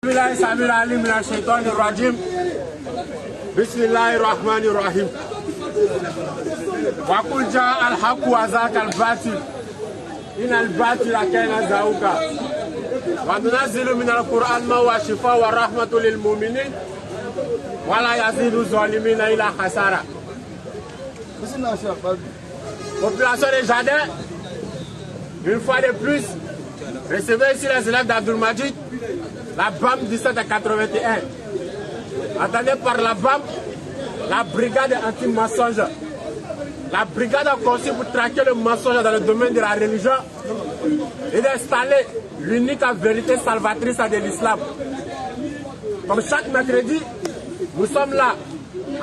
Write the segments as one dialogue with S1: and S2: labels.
S1: Bismillahirrahmanirrahim. Wa qul jaa al-haqq wa zaqa al-batil. In al-batila kana zahuqa. Wa nunazzilu min al-Qur'an ma huwa shifaa wa rahmatun lil mu'minin wa la yazidu zalimina illa khasara. Population des jardins, une fois de plus, recevez ici les élèves d'Abdul Majid, la BAM 1781. Attendez par la BAM, la brigade anti-mensonge. La brigade a conçu pour traquer le mensonge dans le domaine de la religion et d'installer l'unique vérité salvatrice de l'islam. Comme chaque mercredi, nous sommes là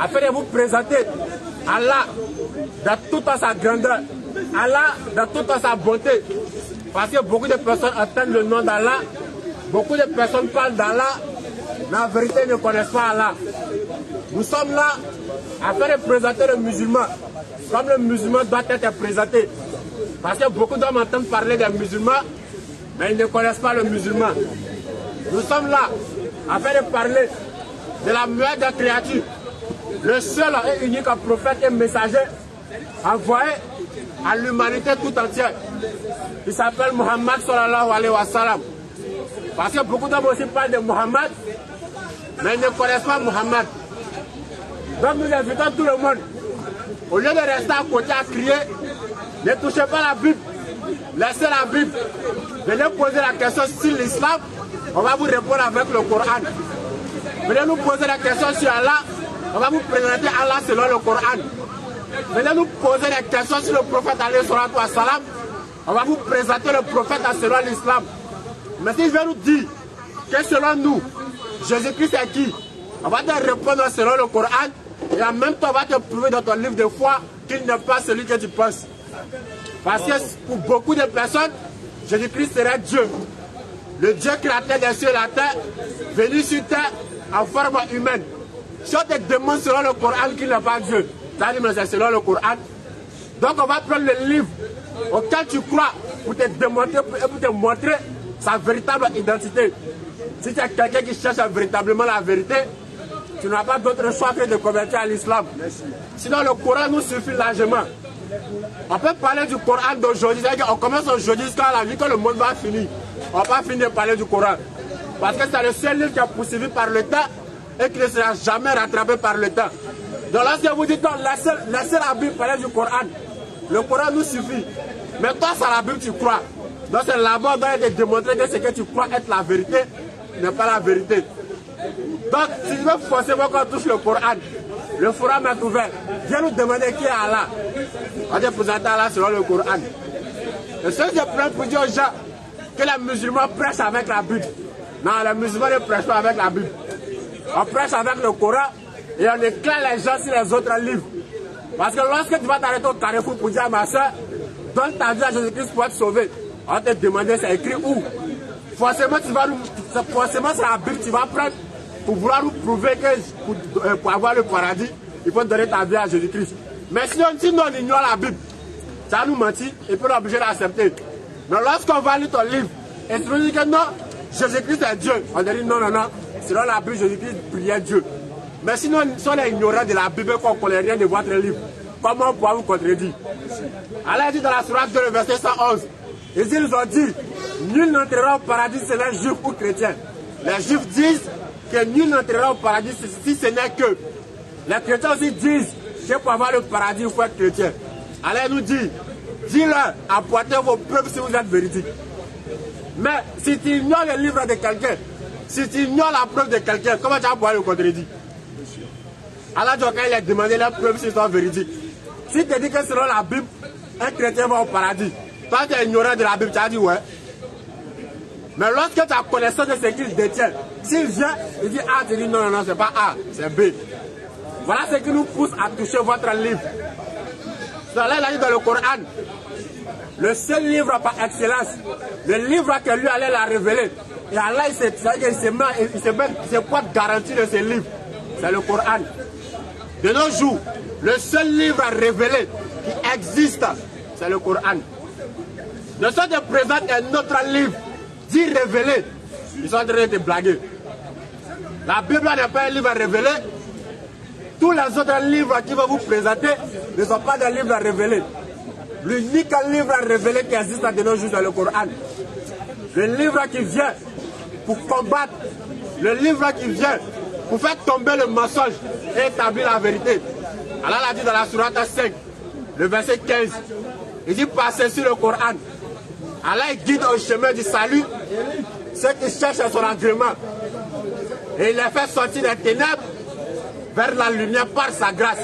S1: afin de vous présenter Allah dans toute sa grandeur, Allah dans toute sa bonté. Parce que beaucoup de personnes entendent le nom d'Allah, beaucoup de personnes parlent d'Allah, mais en vérité ne connaissent pas Allah. Nous sommes là afin de présenter le musulman comme le musulman doit être présenté. Parce que beaucoup d'hommes entendent parler des musulmans, mais ils ne connaissent pas le musulman. Nous sommes là afin de parler de la meilleure des créatures, le seul et unique prophète et messager envoyé à l'humanité tout entière. Il s'appelle Muhammad sallallahu alayhi wa sallam. Parce que beaucoup d'hommes aussi parlent de Muhammad, mais ils ne connaissent pas Muhammad. Donc nous invitons tout le monde, au lieu de rester à côté à crier, ne touchez pas la Bible, laissez la Bible. Venez poser la question sur l'islam, on va vous répondre avec le Coran. Venez nous poser la question sur Allah, on va vous présenter Allah selon le Coran. Venez nous poser des questions sur le prophète alayhi salatu wa salam, on va vous présenter le prophète selon l'islam. Mais si je vais nous dire que selon nous, Jésus-Christ est qui, on va te répondre selon le Coran et en même temps on va te prouver dans ton livre de foi qu'il n'est pas celui que tu penses. Parce que pour beaucoup de personnes, Jésus-Christ serait Dieu. Le Dieu créateur des cieux et la terre, venu sur terre en forme humaine. Si on te demande selon le Coran qu'il n'est pas Dieu, ça dit mais c'est selon le Coran. Donc on va prendre le livre auquel tu crois pour te démontrer et pour te montrer sa véritable identité. Si tu es quelqu'un qui cherche véritablement la vérité, tu n'as pas d'autre choix que de convertir à l'islam. Sinon le Coran nous suffit largement. On peut parler du Coran d'aujourd'hui, c'est-à-dire qu'on commence aujourd'hui jusqu'à la vie que le monde va finir. On ne va pas finir de parler du Coran. Parce que c'est le seul livre qui est poursuivi par le temps et qui ne sera jamais rattrapé par le temps. Donc lorsque vous dites, laissez la Bible parler du Coran, le Coran nous suffit. Mais toi, c'est la Bible tu crois. Donc c'est là-bas de démontrer que ce que tu crois être la vérité n'est pas la vérité. Donc si tu veux forcément qu'on touche le Coran, le forum est ouvert. Viens nous demander qui est Allah. On te présente Allah selon le Coran. Le seul problème pour dire aux gens que les musulmans prêchent avec la Bible. Non, les musulmans ne prêchent pas avec la Bible. On prêche avec le Coran et on éclaire les gens sur les autres livres. Parce que lorsque tu vas t'arrêter au carrefour pour dire à ma soeur, donne ta vie à Jésus-Christ pour être sauvé, on va te demander c'est écrit où. Forcément, c'est la Bible que tu vas prendre pour vouloir nous prouver que pour avoir le paradis, il faut donner ta vie à Jésus-Christ. Mais sinon on ignore la Bible, ça nous mentit et puis on est obligé d'accepter. Mais lorsqu'on va lire ton livre et tu nous dis que non, Jésus-Christ est Dieu, on te dit non, selon la Bible, Jésus-Christ priait Dieu. Mais sinon, si on est ignorant de la Bible, qu'on ne connaît rien de votre livre, comment on pourra vous contredire? Allah dit dans la sourate 2, le verset 111, ils ont dit, nul n'entrera au paradis si c'est juif ou chrétien. Les juifs disent que nul n'entrera au paradis si ce n'est que. Les chrétiens aussi disent que pour avoir le paradis, il faut être chrétien. Allah nous dit, dis-leur, apportez vos preuves si vous êtes véridiques. Mais si tu ignores le livre de quelqu'un, si tu ignores la preuve de quelqu'un, comment tu vas pouvoir le contredire? Allah dit quand il a demandé la preuve s'ils sont véridiques. Si tu dis que selon la Bible, un chrétien va au paradis, toi tu es ignorant de la Bible, tu as dit ouais. Mais lorsque tu as connaissance de ce qu'il détient, s'il vient, il dit A, tu dis non, c'est pas A, c'est B. Voilà ce qui nous pousse à toucher votre livre. Cela il a dit dans le Coran, le seul livre par excellence, le livre que lui allait la révéler. Et Allah, il se porte garantie de ce livre. C'est le Coran. De nos jours, le seul livre à révéler qui existe, c'est le Coran. De ce qui présente un autre livre, dit révélé, ils sont en train de te blaguer. La Bible n'est pas un livre à révéler. Tous les autres livres qui vont vous présenter ne sont pas des livres à révéler. L'unique livre à révéler qui existe de nos jours dans le Coran. Le livre qui vient pour combattre. Le livre qui vient pour faire tomber le mensonge et établir la vérité. Allah l'a dit dans la sourate 5, le verset 15. Il dit passez sur le Coran. Allah guide au chemin du salut ceux qui cherchent son agrément. Et il les fait sortir des ténèbres vers la lumière par sa grâce.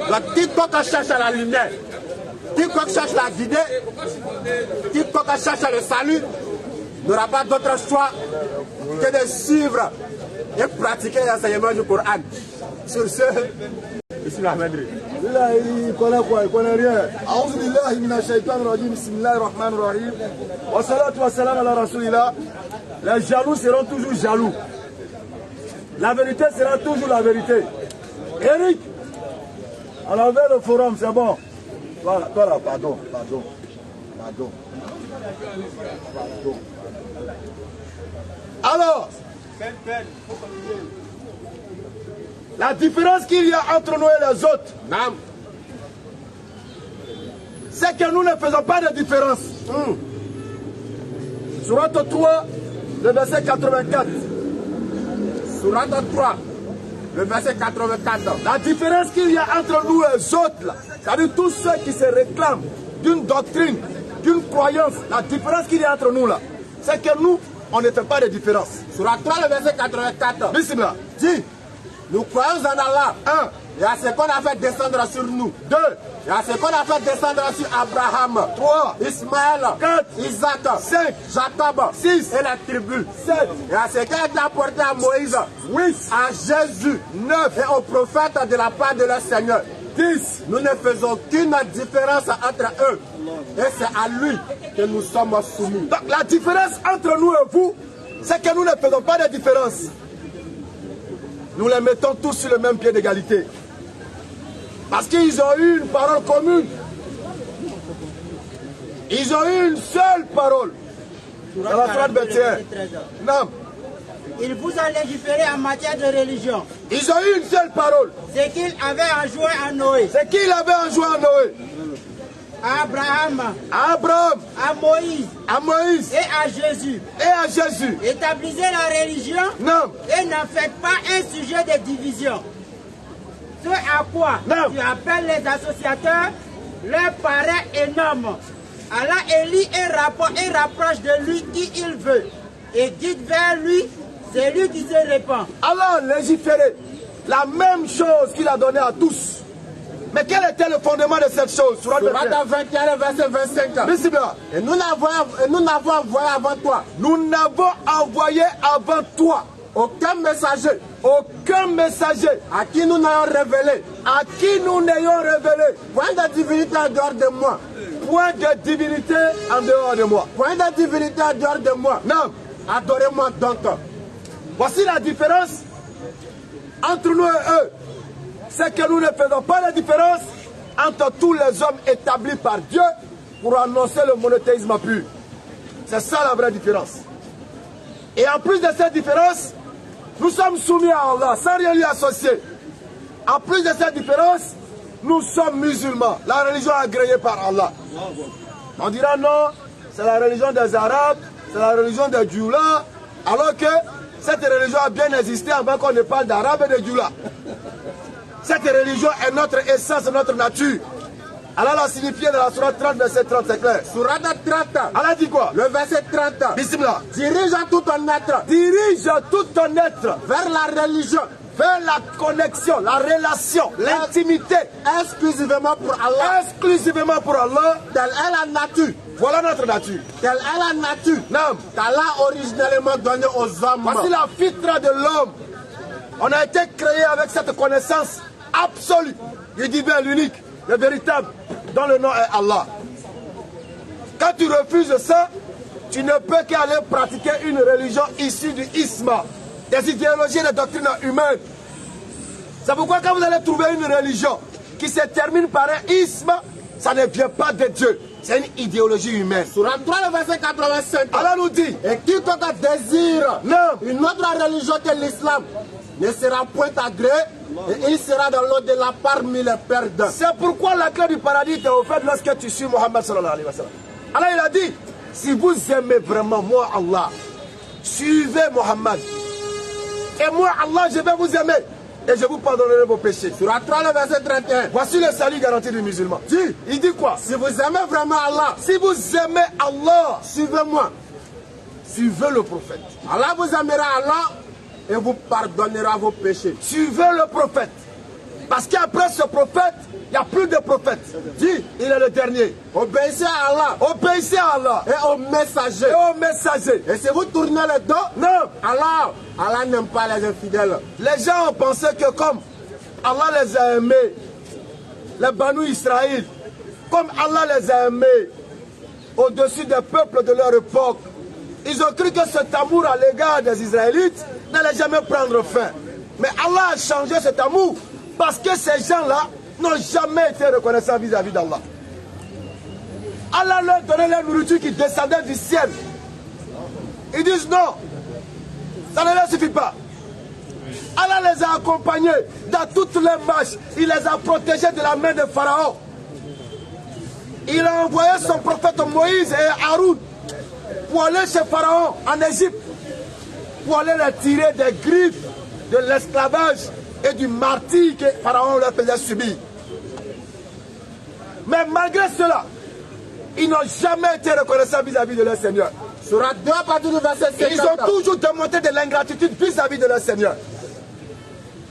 S1: Donc quiconque cherche la lumière, quiconque cherche la guidée, quiconque cherche le salut, n'aura pas d'autre choix que de suivre et pratiquer l'enseignement du Coran. Sur ce, ici la Madrid.
S2: Il connaît quoi? Il connaît rien. A'udhu billahi minash shaitanir rajim. Bismillahir rahmanir rahim. Wa salatu wa salam ala rasulillah. Les jaloux seront toujours jaloux. La vérité sera toujours la vérité. Eric, on avait le forum, c'est bon. Voilà, toi là, pardon. Alors, la différence qu'il y a entre nous et les autres, c'est que nous ne faisons pas de différence. Sourate 3, le verset 84.
S1: Sourate 3, le verset 84.
S2: La différence qu'il y a entre nous et les autres, c'est-à-dire tous ceux qui se réclament d'une doctrine, d'une croyance, la différence qu'il y a entre nous là, c'est que nous, on ne fait pas de différence.
S1: Sourate 3, le verset 84.
S2: Bismillah.
S1: Dis, nous croyons en Allah.
S2: 1.
S1: Il y a ce qu'on a fait descendre sur nous.
S2: 2.
S1: Il y a ce qu'on a fait descendre sur Abraham.
S2: 3.
S1: Ismaël.
S2: 4.
S1: Isaac.
S2: 5.
S1: Jacob.
S2: 6.
S1: Et la tribu.
S2: 7.
S1: Il y a ce qui a été apporté à Moïse.
S2: 8.
S1: À Jésus.
S2: 9.
S1: Et aux prophètes de la part de leur Seigneur.
S2: 10.
S1: Nous ne faisons aucune différence entre eux. Et c'est à lui que nous sommes soumis.
S2: Donc la différence entre nous et vous, c'est que nous ne faisons pas de différence. Nous les mettons tous sur le même pied d'égalité. Parce qu'ils ont eu une parole commune. Ils ont eu une seule parole. Dans la sourate 21. Non.
S3: Il vous a légiféré en matière de religion.
S2: Ils ont eu une seule parole.
S3: C'est qu'il avait enjoint à Noé,
S2: C'est qu'il avait enjoint à Noé,
S3: à Abraham,
S2: à Abraham,
S3: à Moïse
S2: à Moïse
S3: et à Jésus.
S2: et à Jésus.
S3: Établissez la religion
S2: Non.
S3: et n'en faites pas un sujet de division. Ce à quoi
S2: Non.
S3: tu appelles les associateurs, leur paraît énorme. Allah élit et rapproche de lui qui il veut et guide vers lui celui qui se répand.
S2: Allah légiférait la même chose qu'il a donnée à tous. Mais quel était le fondement de cette chose? Sourate
S1: Sourate 21, verset 25.
S2: Bismillah.
S1: Et nous n'avons envoyé avant toi
S2: Nous n'avons envoyé avant toi
S1: aucun messager
S2: à
S1: qui nous n'ayons révélé
S2: qui nous n'ayons révélé
S1: point de divinité en dehors de moi.
S2: point de divinité en dehors de moi.
S1: Point de divinité en dehors de moi.
S2: Non.
S1: Adorez-moi donc.
S2: Voici la différence entre nous et eux. C'est que nous ne faisons pas la différence entre tous les hommes établis par Dieu pour annoncer le monothéisme pur. C'est ça la vraie différence. Et en plus de cette différence, nous sommes soumis à Allah sans rien lui associer. En plus de cette différence, nous sommes musulmans, la religion agréée par Allah. On dira non, c'est la religion des Arabes, c'est la religion des Djoula, alors que cette religion a bien existé avant qu'on ne parle d'Arabe et de Djoula. Cette religion est notre essence, notre nature. Allah l'a signifié dans la sourate 30, verset 30, c'est clair.
S1: Sourate 30.
S2: Allah dit quoi?
S1: Le verset 30.
S2: Bismillah.
S1: Dirige tout ton être.
S2: Dirige tout ton être
S1: Vers la religion.
S2: vers la connexion, la relation, l'intimité.
S1: Exclusivement pour Allah.
S2: Exclusivement pour Allah.
S1: Telle est la nature.
S2: Voilà notre nature.
S1: Telle est la nature.
S2: Non.
S1: Qu'Allah a originellement donnée aux hommes.
S2: Voici la fitra de l'homme. On a été créé avec cette connaissance absolue du divin, l'unique, le véritable, dont le nom est Allah. Quand tu refuses ça, tu ne peux qu'aller pratiquer une religion issue du isme, des idéologies et des doctrines humaines. C'est pourquoi quand vous allez trouver une religion qui se termine par un isme, ça ne vient pas de Dieu. C'est une idéologie humaine.
S1: Surat 3, le verset 85.
S2: Allah nous dit,
S1: et quiconque désire
S2: non,
S1: une autre religion que l'islam ne sera point agréé et il sera dans l'au-delà parmi les perdants.
S2: c'est pourquoi la clé du paradis t'est offerte lorsque tu suis Mohammed sallallahu alayhi wa sallam. Allah il a dit, si vous aimez vraiment moi Allah, suivez Mohammed. Et moi Allah je vais vous aimer et je vous pardonnerai vos péchés.
S1: Surat 3, le verset 31.
S2: Voici le salut garanti du musulman. Il dit quoi?
S1: Si vous aimez vraiment Allah,
S2: Si vous aimez Allah,
S1: suivez-moi.
S2: suivez le prophète.
S1: Allah vous aimera Allah et vous pardonnera vos péchés.
S2: Suivez le prophète. Parce qu'après ce prophète, il n'y a plus de prophète. Dis, il est le dernier.
S1: Obéissez à Allah
S2: Obéissez à Allah
S1: et aux messagers.
S2: et aux messagers.
S1: Et si vous tournez le dos,
S2: Non,
S1: Allah n'aime pas les infidèles.
S2: les gens ont pensé que comme Allah les a aimés, les Banu Israël, comme Allah les a aimés au-dessus des peuples de leur époque, ils ont cru que cet amour à l'égard des Israélites n'allait jamais prendre fin. Mais Allah a changé cet amour parce que ces gens-là n'ont jamais été reconnaissants vis-à-vis d'Allah. Allah leur donnait la nourriture qui descendait du ciel. Ils disent non, ça ne leur suffit pas. Allah les a accompagnés dans toutes les marches. Il les a protégés de la main de Pharaon. Il a envoyé son prophète Moïse et Haroun pour aller chez Pharaon en Égypte, pour aller les tirer des griffes de l'esclavage et du martyre que Pharaon leur faisait subir. Mais malgré cela, ils n'ont jamais été reconnaissants vis-à-vis de leur Seigneur.
S1: Surat 2, à partir du verset 50.
S2: Ils ont toujours démontré de l'ingratitude vis-à-vis de leur Seigneur.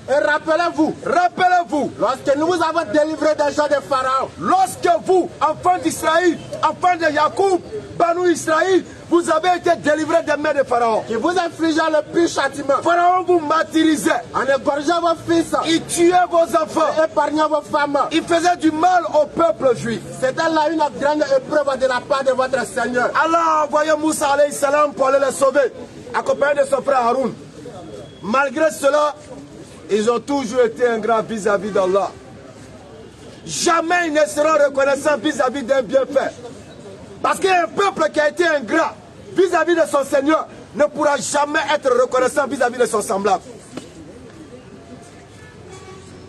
S1: Et rappelez-vous, lorsque nous vous avons délivré des gens de Pharaon,
S2: lorsque vous, enfants d'Israël, enfants de Jacob, Banu Israël, vous avez été délivrés des mains de Pharaon.
S1: qui vous infligea le pire châtiment,
S2: Pharaon vous martyrisait.
S1: en égorgeant vos fils,
S2: Il tuait vos enfants.
S1: épargnant vos femmes.
S2: Il faisait du mal au peuple juif.
S1: C'était là une grande épreuve de la part de votre Seigneur.
S2: Allah a envoyé Moussa alayhi salam pour aller les sauver, accompagné de son frère Haroun. Malgré cela, ils ont toujours été ingrats vis-à-vis d'Allah. Jamais ils ne seront reconnaissants vis-à-vis d'un bienfait. Parce qu'un peuple qui a été ingrat vis-à-vis de son Seigneur ne pourra jamais être reconnaissant vis-à-vis de son semblable.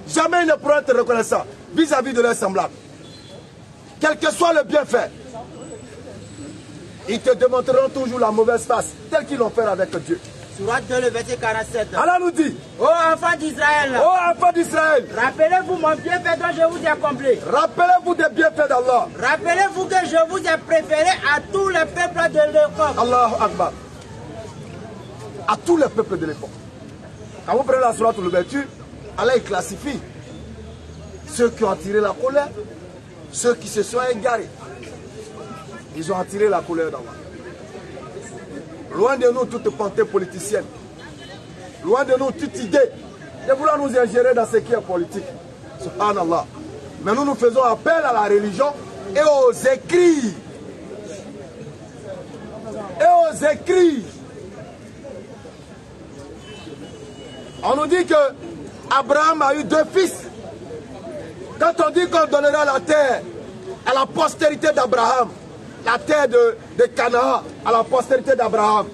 S2: Jamais ils ne pourront être reconnaissants vis-à-vis de leur semblable. Quel que soit le bienfait, ils te démontreront toujours la mauvaise face, telle qu'ils l'ont fait avec Dieu.
S3: Surat 2, le verset 47.
S2: Allah nous dit,
S3: Ô enfants d'Israël,
S2: ô enfants d'Israël,
S3: rappelez-vous mon bienfait dont je vous ai accompli.
S2: rappelez-vous des bienfaits d'Allah.
S3: Rappelez-vous que je vous ai préféré à tous les peuples de l'époque.
S2: Allahu Akbar. À tous les peuples de l'époque. Quand vous prenez la sourate l'ouverture, Allah il classifie ceux qui ont attiré la colère, ceux qui se sont égarés. Ils ont attiré la colère d'Allah. Loin de nous toute pensée politicienne. Loin de nous toute idée de vouloir nous ingérer dans ce qui est politique. Subhanallah. Mais nous faisons appel à la religion et aux écrits. Et aux écrits. On nous dit que Abraham a eu 2 fils. Quand on dit qu'on donnera la terre à la postérité d'Abraham, la terre de Canaan à la postérité d'Abraham,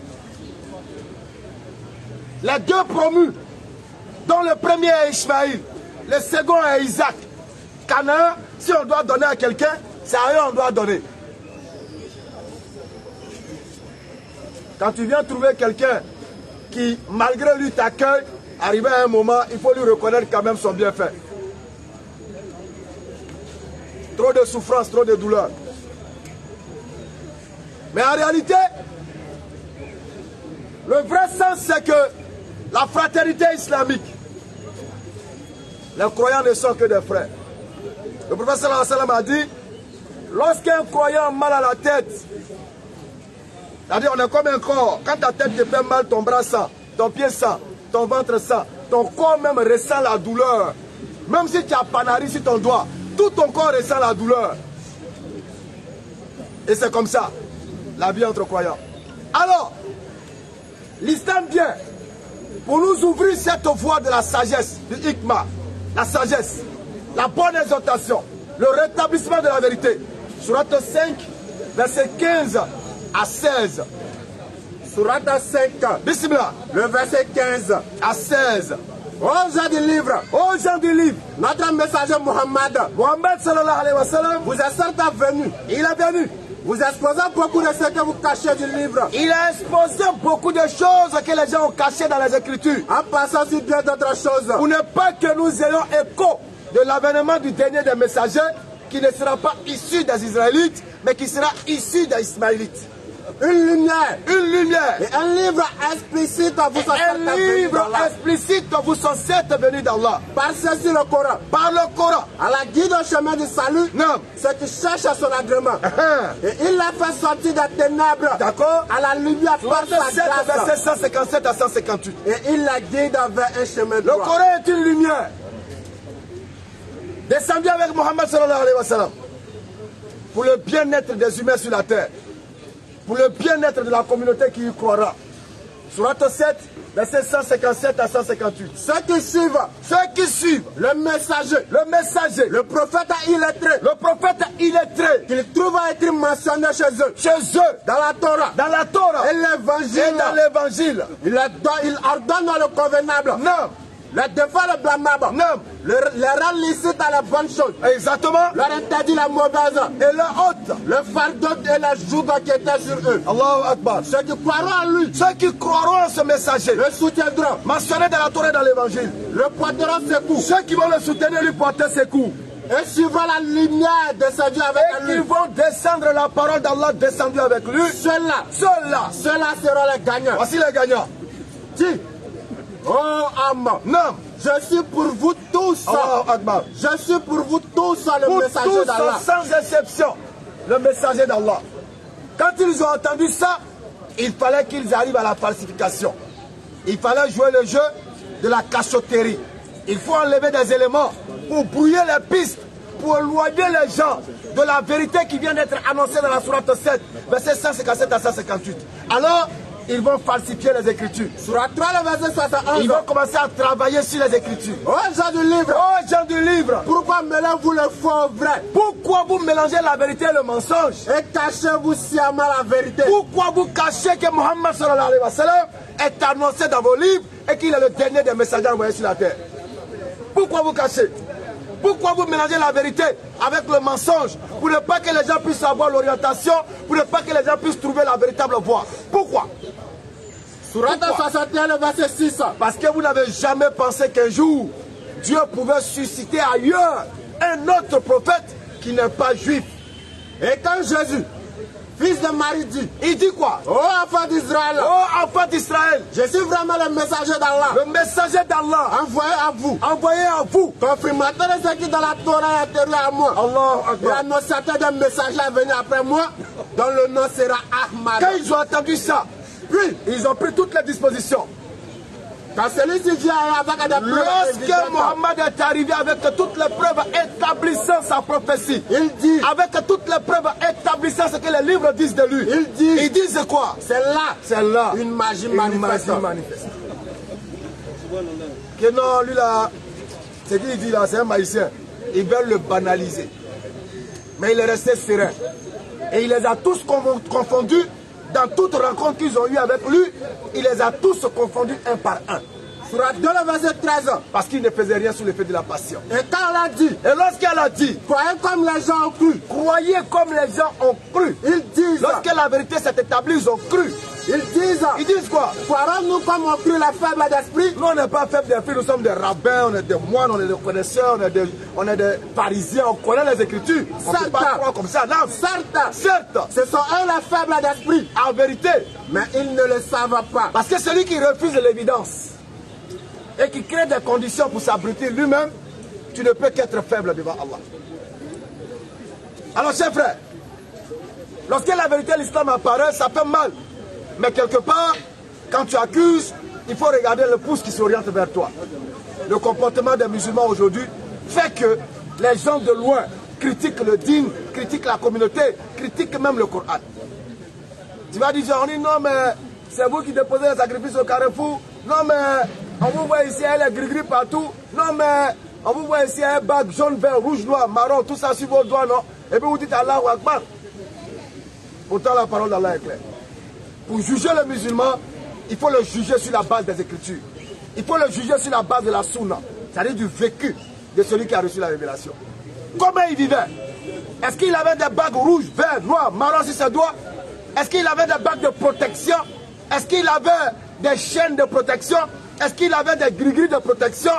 S2: les 2 promus, dont le premier est Ismaël, le second est Isaac. Canaan, si on doit donner à quelqu'un, c'est à eux on doit donner. Quand tu viens trouver quelqu'un qui, malgré lui, t'accueille, arrivé à un moment, il faut lui reconnaître quand même son bienfait. Trop de souffrance, trop de douleur. Mais en réalité, le vrai sens, c'est que la fraternité islamique, les croyants ne sont que des frères. Le prophète sallallahu alayhi wa sallam a dit, lorsqu'un croyant a mal à la tête, c'est-à-dire on est comme un corps, quand ta tête te fait mal, ton bras sent, ton pied sent, ton ventre sent, ton corps même ressent la douleur. Même si tu as panari sur ton doigt, tout ton corps ressent la douleur. Et c'est comme ça, la vie entre croyants. Alors, l'islam vient pour nous ouvrir cette voie de la sagesse, du hikmah, la sagesse, la bonne exhortation, le rétablissement de la vérité. Sourate 5, verset 15 à 16.
S1: Sourate 5,
S2: Bismillah.
S1: le verset 15
S2: À 16.
S1: Aux gens du livre,
S2: Aux gens du livre,
S1: notre messager Mohammed
S2: Mohammed sallallahu alayhi wa sallam,
S1: vous est certes venu,
S2: il est venu.
S1: vous exposant beaucoup de ce que vous cachez du livre,
S2: Il a exposé beaucoup de choses que les gens ont cachées dans les Écritures.
S1: en passant sur bien d'autres choses.
S2: Pour ne pas que nous ayons écho de l'avènement du dernier des messagers, qui ne sera pas issu des Israélites, mais qui sera issu des Ismaélites.
S1: Une lumière
S2: Une lumière.
S1: et un livre explicite vous sont certes
S2: Un
S1: venus
S2: livre
S1: d'Allah.
S2: explicite vous sont certes venus d'Allah.
S1: Par ceci le Coran,
S2: Par le Coran.
S1: à la guide au chemin du salut,
S2: Non.
S1: ceux qui cherchent à son agrément.
S2: Ah.
S1: Et il l'a fait sortir des ténèbres
S2: D'accord.
S1: à la lumière par sa
S2: 7,
S1: grâce.
S2: verset 157 à 158.
S1: Et il la guide vers un chemin
S2: Le
S1: droit.
S2: Coran est une lumière. Descendu avec Mohammed sallallahu alayhi wa sallam. Pour le bien-être des humains sur la terre. Pour le bien-être de la communauté qui y croira. Sourate 7, verset 157 à 158.
S1: Ceux qui suivent le messager, le prophète illettré,
S2: le prophète illettré,
S1: qu'ils trouvent écrit mentionné chez eux, dans la Torah,
S2: dans la Torah
S1: et l'évangile,
S2: et dans l'évangile.
S1: il ordonne le convenable,
S2: Non,
S1: le défend le blâmable,
S2: non,
S1: les rend licite à la bonne chose,
S2: exactement.
S1: leur interdit la mauvaise,
S2: Et la haute.
S1: le fardeau et la joug qui était sur eux.
S2: Allahu Akbar.
S1: Ceux qui croiront en lui,
S2: Ceux qui croiront en ce messager,
S1: le soutiendront,
S2: mentionné dans la Torah et dans l'évangile.
S1: le porteront ses coups,
S2: Ceux qui vont le soutenir lui porter ses coups.
S1: et suivront la lumière descendue avec
S2: Et qui
S1: lui.
S2: vont descendre la parole d'Allah descendue avec lui.
S1: Ceux-là
S2: Ceux-là
S1: seront les gagnants.
S2: voici les gagnants.
S1: Dis, oh âme,
S2: Non.
S1: je suis pour vous tous,
S2: Allahu Akbar.
S1: je suis pour vous tous le
S2: Pour
S1: messager
S2: tous,
S1: d'Allah.
S2: sans exception, le messager d'Allah. Quand ils ont entendu ça, il fallait qu'ils arrivent à la falsification. Il fallait jouer le jeu de la cachotterie. Il faut enlever des éléments pour brouiller les pistes, pour éloigner les gens de la vérité qui vient d'être annoncée dans la sourate 7, verset 157 à 158. Alors, ils vont falsifier les Écritures.
S1: Surat 3, le verset
S2: Ils
S1: 71.
S2: vont commencer à travailler sur les Écritures.
S1: Oh, gens du livre,
S2: Oh, gens du livre,
S1: pourquoi mêlez-vous le faux au vrai
S2: pourquoi vous mélangez la vérité et le mensonge?
S1: et cachez-vous sciemment la vérité?
S2: Pourquoi vous cachez que Mohammed sallallahu alayhi wa sallam est annoncé dans vos livres et qu'il est le dernier des messagers envoyés sur la terre? Pourquoi vous cachez? Pourquoi vous mélangez la vérité avec le mensonge? Pour ne pas que les gens puissent avoir l'orientation, pour ne pas que les gens puissent trouver la véritable voie. Pourquoi?
S1: Surat 61, le verset 6.
S2: Parce que vous n'avez jamais pensé qu'un jour, Dieu pouvait susciter ailleurs un autre prophète qui n'est pas juif.
S1: Et quand Jésus, fils de Marie, dit,
S2: Il dit quoi?
S1: oh enfant d'Israël,
S2: Oh enfant d'Israël,
S1: je suis vraiment le messager d'Allah,
S2: le messager d'Allah,
S1: envoyé à vous,
S2: envoyé à vous.
S1: confirmateur de ce qui dans la Torah est intérieur à moi.
S2: Allah
S1: Et
S2: Akbar.
S1: annonciateur d'un messager à venir après moi, dont le nom sera Ahmad.
S2: Quand ils ont entendu ça, puis ils ont pris toutes les dispositions.
S1: Quand celui-ci vient avec des preuves
S2: Lorsque
S1: évidentes,
S2: Mohammed est arrivé avec toutes les preuves établissant sa prophétie,
S1: il dit,
S2: avec toutes les preuves établissant ce que les livres disent de lui,
S1: il dit,
S2: ils disent quoi?
S1: c'est là
S2: C'est là
S1: une magie
S2: une
S1: manifeste.
S2: magie manifeste. Que non, lui là, ce qu'il dit là, c'est un magicien. Ils veulent le banaliser. Mais il est resté serein. Et il les a tous confondus. Dans toute rencontre qu'ils ont eue avec lui, il les a tous confondus un par un.
S1: Surat 2, le verset 13.
S2: Parce qu'il ne faisait rien sous l'effet de la passion.
S1: Et quand elle a dit,
S2: Et lorsqu'elle a dit,
S1: croyez comme les gens ont cru,
S2: croyez comme les gens ont cru.
S1: ils disent,
S2: Lorsque la vérité s'est établie, ils ont cru. Ils disent quoi?
S1: croirons-nous comme ont cru la faible d'esprit?
S2: Nous, on n'est pas faibles d'esprit, nous sommes des rabbins, on est des moines, on est des connaisseurs, on est des pharisiens, on connaît les Écritures. On ne peut pas croire comme ça. Non, certes,
S1: Ce sont eux les faibles d'esprit,
S2: en vérité.
S1: mais ils ne le savent pas.
S2: Parce que celui qui refuse l'évidence et qui crée des conditions pour s'abrutir lui-même, tu ne peux qu'être faible devant Allah. Alors, chers frères, lorsque la vérité de l'islam apparaît, ça fait mal. Mais quelque part, quand tu accuses, il faut regarder le pouce qui s'oriente vers toi. Le comportement des musulmans aujourd'hui fait que les gens de loin critiquent le dîn, critiquent la communauté, critiquent même le Coran. Tu vas dire, on dit non mais c'est vous qui déposez les sacrifices au carrefour. Non mais on vous voit ici, il y a les gris-gris partout. Non mais on vous voit ici, un bac jaune, vert, rouge, noir, marron, tout ça sur vos doigts, non. Et puis vous dites Allahu Akbar. Pourtant la parole d'Allah est claire. Pour juger le musulman, il faut le juger sur la base des Écritures. Il faut le juger sur la base de la Sunna, c'est-à-dire du vécu de celui qui a reçu la révélation. Comment il vivait? Est-ce qu'il avait des bagues rouges, verts, noirs, marrons sur ses doigts? Est-ce qu'il avait des bagues de protection? Est-ce qu'il avait des chaînes de protection? Est-ce qu'il avait des gris-gris de protection?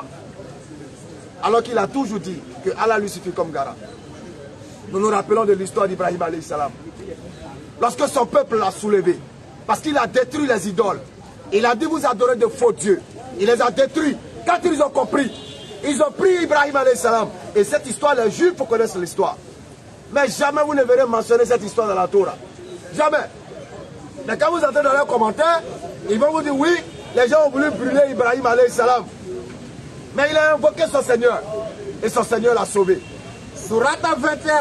S2: Alors qu'il a toujours dit que Allah lui suffit comme garant. Nous nous rappelons de l'histoire d'Ibrahim alayhi salam. Lorsque son peuple l'a soulevé, parce qu'il a détruit les idoles, il a dit vous adorez de faux dieux. Il les a détruits. Quand ils ont compris, ils ont pris Ibrahim alayhi salam. Et cette histoire, les Juifs connaissent l'histoire. Mais jamais vous ne verrez mentionner cette histoire dans la Torah. Jamais. Mais quand vous entrez dans leurs commentaires, ils vont vous dire oui, les gens ont voulu brûler Ibrahim alayhi salam. Mais il a invoqué son Seigneur. Et son Seigneur l'a sauvé.
S1: Surat 21,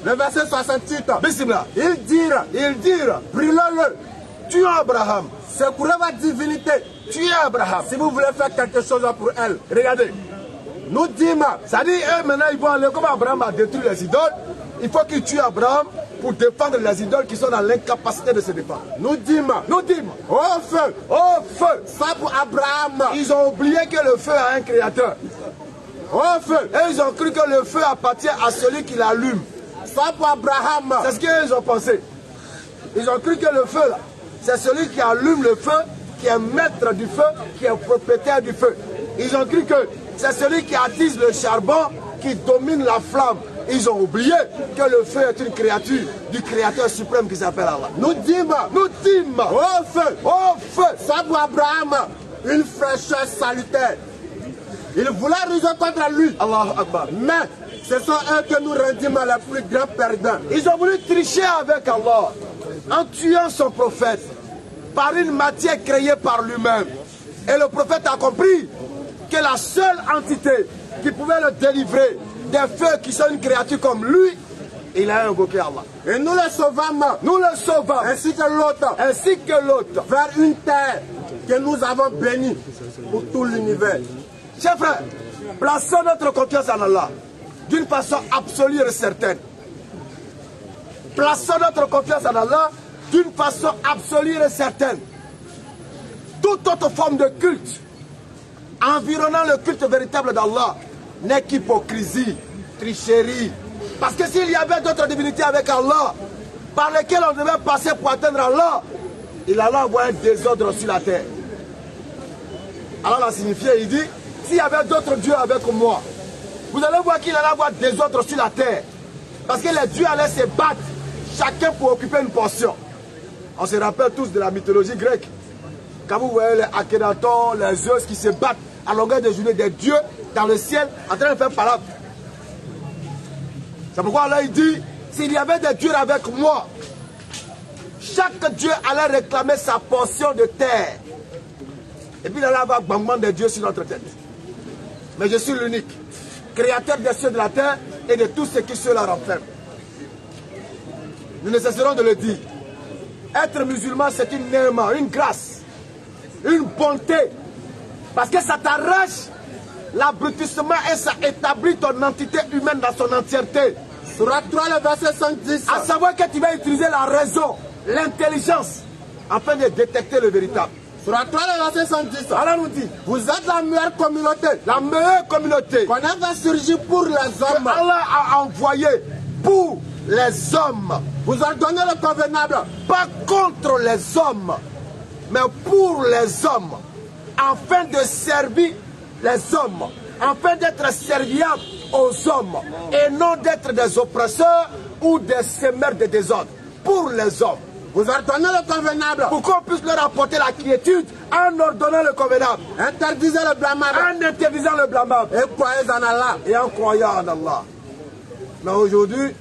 S1: le verset 68.
S2: Bismillah.
S1: Ils dirent, brûlez-le.
S2: Tu es Abraham.
S1: Secouez votre divinité.
S2: Tu es Abraham.
S1: Si vous voulez faire quelque chose pour elle,
S2: Regardez.
S1: nous dîmes.
S2: Ça dit, eux maintenant ils vont aller, comme Abraham a détruit les idoles, il faut qu'ils tuent Abraham pour défendre les idoles qui sont dans l'incapacité de se défendre.
S1: Nous dîmes.
S2: Au feu. Au feu.
S1: Ça pour Abraham.
S2: Ils ont oublié que le feu a un créateur.
S1: Au feu.
S2: Et ils ont cru que le feu appartient à celui qui l'allume.
S1: Ça pour Abraham.
S2: C'est ce qu'ils ont pensé. Ils ont cru que le feu, c'est celui qui allume le feu, qui est maître du feu, qui est propriétaire du feu. Ils ont cru que c'est celui qui attise le charbon, qui domine la flamme. Ils ont oublié que le feu est une créature du créateur suprême qui s'appelle Allah.
S1: Nous dîmes. Au feu.
S2: Au feu.
S1: Ça pour Abraham, une fraîcheur salutaire. Ils voulaient ruser contre lui.
S2: Allahu Akbar.
S1: Mais ce sont eux que nous rendîmes les plus grands perdants.
S2: Ils ont voulu tricher avec Allah en tuant son prophète par une matière créée par lui-même. Et le prophète a compris que la seule entité qui pouvait le délivrer des feux qui sont une créature comme lui, il a invoqué Allah.
S1: Et nous le sauvâmes.
S2: Nous le sauvâmes.
S1: Ainsi que l'autre.
S2: Ainsi que l'autre.
S1: Vers une terre que nous avons bénie pour tout l'univers.
S2: Chers frères, plaçons notre confiance en Allah d'une façon absolue et certaine. Plaçons notre confiance en Allah d'une façon absolue et certaine. Toute autre forme de culte environnant le culte véritable d'Allah n'est qu'hypocrisie, tricherie. Parce que s'il y avait d'autres divinités avec Allah, par lesquelles on devait passer pour atteindre Allah, il allait avoir un désordre sur la terre. Allah l'a signifié, il dit, s'il y avait d'autres dieux avec moi, vous allez voir qu'il allait avoir désordre sur la terre. Parce que les dieux allaient se battre, chacun pour occuper une portion. On se rappelle tous de la mythologie grecque. Quand vous voyez les Akhenaton, les Zeus qui se battent à longueur de journée, des dieux dans le ciel en train de faire palabre. C'est pourquoi Allah il dit, s'il y avait des dieux avec moi, chaque dieu allait réclamer sa portion de terre. Et puis il allait avoir bangement des dieux sur notre tête. Mais je suis l'unique, créateur des cieux et de la terre et de tout ce qui cela renferme. Nous ne cesserons de le dire. Être musulman, c'est une néma, une grâce, une bonté. Parce que ça t'arrache l'abrutissement et ça établit ton entité humaine dans son entièreté.
S1: Surat 3, le verset 110.
S2: À savoir que tu vas utiliser la raison, l'intelligence, afin de détecter le véritable.
S1: Surat 3, le verset 110.
S2: Allah nous dit,
S1: vous êtes la meilleure communauté.
S2: La meilleure communauté.
S1: Qu'on a surgi pour les hommes.
S2: Allah a envoyé pour les hommes.
S1: Vous ordonnez le convenable.
S2: Pas contre les hommes, mais pour les hommes. Afin de servir les hommes. Afin d'être serviables aux hommes. Et non d'être des oppresseurs ou des semeurs de désordre. Pour les hommes.
S1: Vous ordonnez le convenable.
S2: Pour qu'on puisse leur apporter la quiétude en ordonnant le convenable.
S1: Interdisez le blâmable.
S2: En interdisant le blâmable.
S1: Et croyez en Allah.
S2: Et en croyant en Allah. Mais aujourd'hui,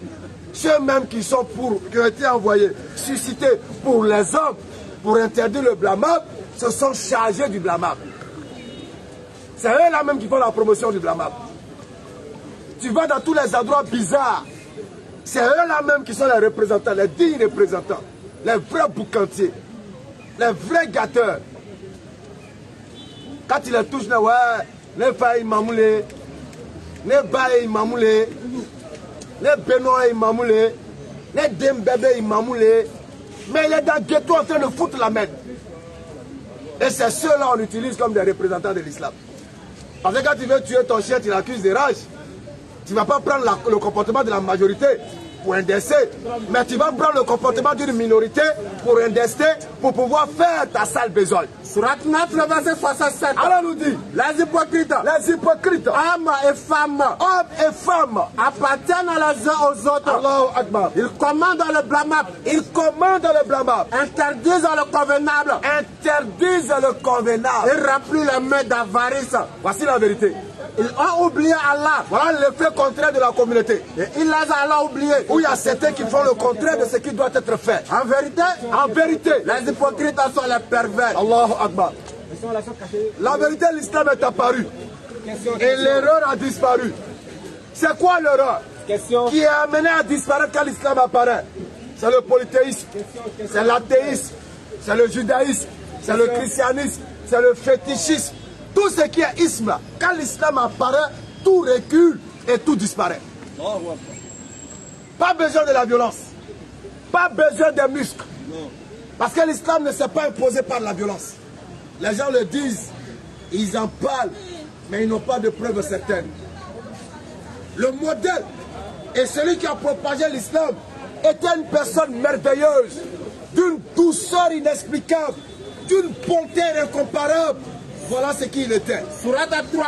S2: ceux-mêmes qui ont été envoyés, suscités pour les hommes, pour interdire le blâmable, se sont chargés du blâmable. C'est eux-là même qui font la promotion du blâmable. Tu vas dans tous les endroits bizarres. C'est eux-là même qui sont les représentants, les dignes représentants, les vrais boucantiers, les vrais gâteurs. Quand ils les touchent, ouais, les failles mamoulés, les bails mamoulés. les Benoît Imamoulé, les Dembébé Imamoulé, mais il est dans le ghetto en train de foutre la merde. Et c'est ceux-là qu'on utilise comme des représentants de l'islam. Parce que quand tu veux tuer ton chien, tu l'accuses de rage. Tu ne vas pas prendre le comportement de la majorité pour indexer, mais tu vas prendre le comportement d'une minorité pour indexer, pour pouvoir faire ta sale besogne.
S1: Surat 9, le verset 67.
S2: Allah nous dit,
S1: les hypocrites, hommes et femmes, appartiennent les uns aux autres.
S2: Allahu Akbar.
S1: Ils commandent le blâmable.
S2: Ils commandent le blâmable.
S1: Interdisent le convenable.
S2: Interdisent le convenable.
S1: Ils remplissent les mains d'avarice.
S2: Voici la vérité.
S1: Ils ont oublié Allah.
S2: Voilà l'effet contraire de la communauté.
S1: Et ils les ont oubliés.
S2: Où il y a certains qui font le contraire de ce qui doit être fait.
S1: En vérité, les hypocrites sont les pervers.
S2: Allahu Akbar. La vérité, l'islam est apparu. Et l'erreur a disparu. C'est quoi l'erreur qui est amenée à disparaître quand l'islam apparaît? C'est le polythéisme, c'est l'athéisme, c'est le judaïsme, c'est le christianisme, c'est le fétichisme. Tout ce qui est isme, quand l'islam apparaît, tout recule et tout disparaît. Pas besoin de la violence, pas besoin des muscles. Parce que l'islam ne s'est pas imposé par la violence. Les gens le disent, ils en parlent, mais ils n'ont pas de preuves certaines. Le modèle et celui qui a propagé l'islam était une personne merveilleuse, d'une douceur inexplicable, d'une bonté incomparable. Voilà ce qu'il était.
S1: Surat 3,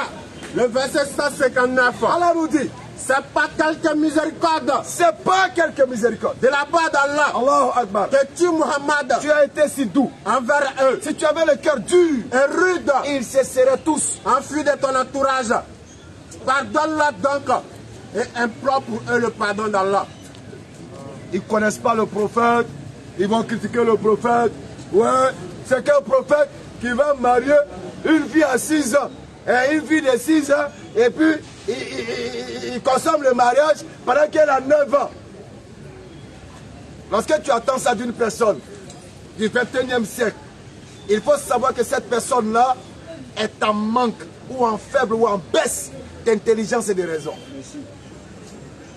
S1: le verset 159.
S2: Allah nous dit,
S1: c'est pas quelque miséricorde.
S2: C'est pas quelque miséricorde.
S1: De la part d'Allah.
S2: Allahu Akbar.
S1: Que tu, Muhammad,
S2: tu as été si doux
S1: envers eux.
S2: Si tu avais le cœur dur
S1: et rude,
S2: ils se seraient tous
S1: enfuis de ton entourage. Pardonne-leur donc et implore pour eux le pardon d'Allah.
S2: Ils ne connaissent pas le prophète, ils vont critiquer le prophète. Ouais, c'est qu'un prophète qui va marier une fille à 6 ans et une fille de 6 ans et puis il consomme le mariage pendant qu'elle a 9 ans. Lorsque tu attends ça d'une personne du 21e siècle, il faut savoir que cette personne-là est en manque ou en faible ou en baisse d'intelligence et de raison.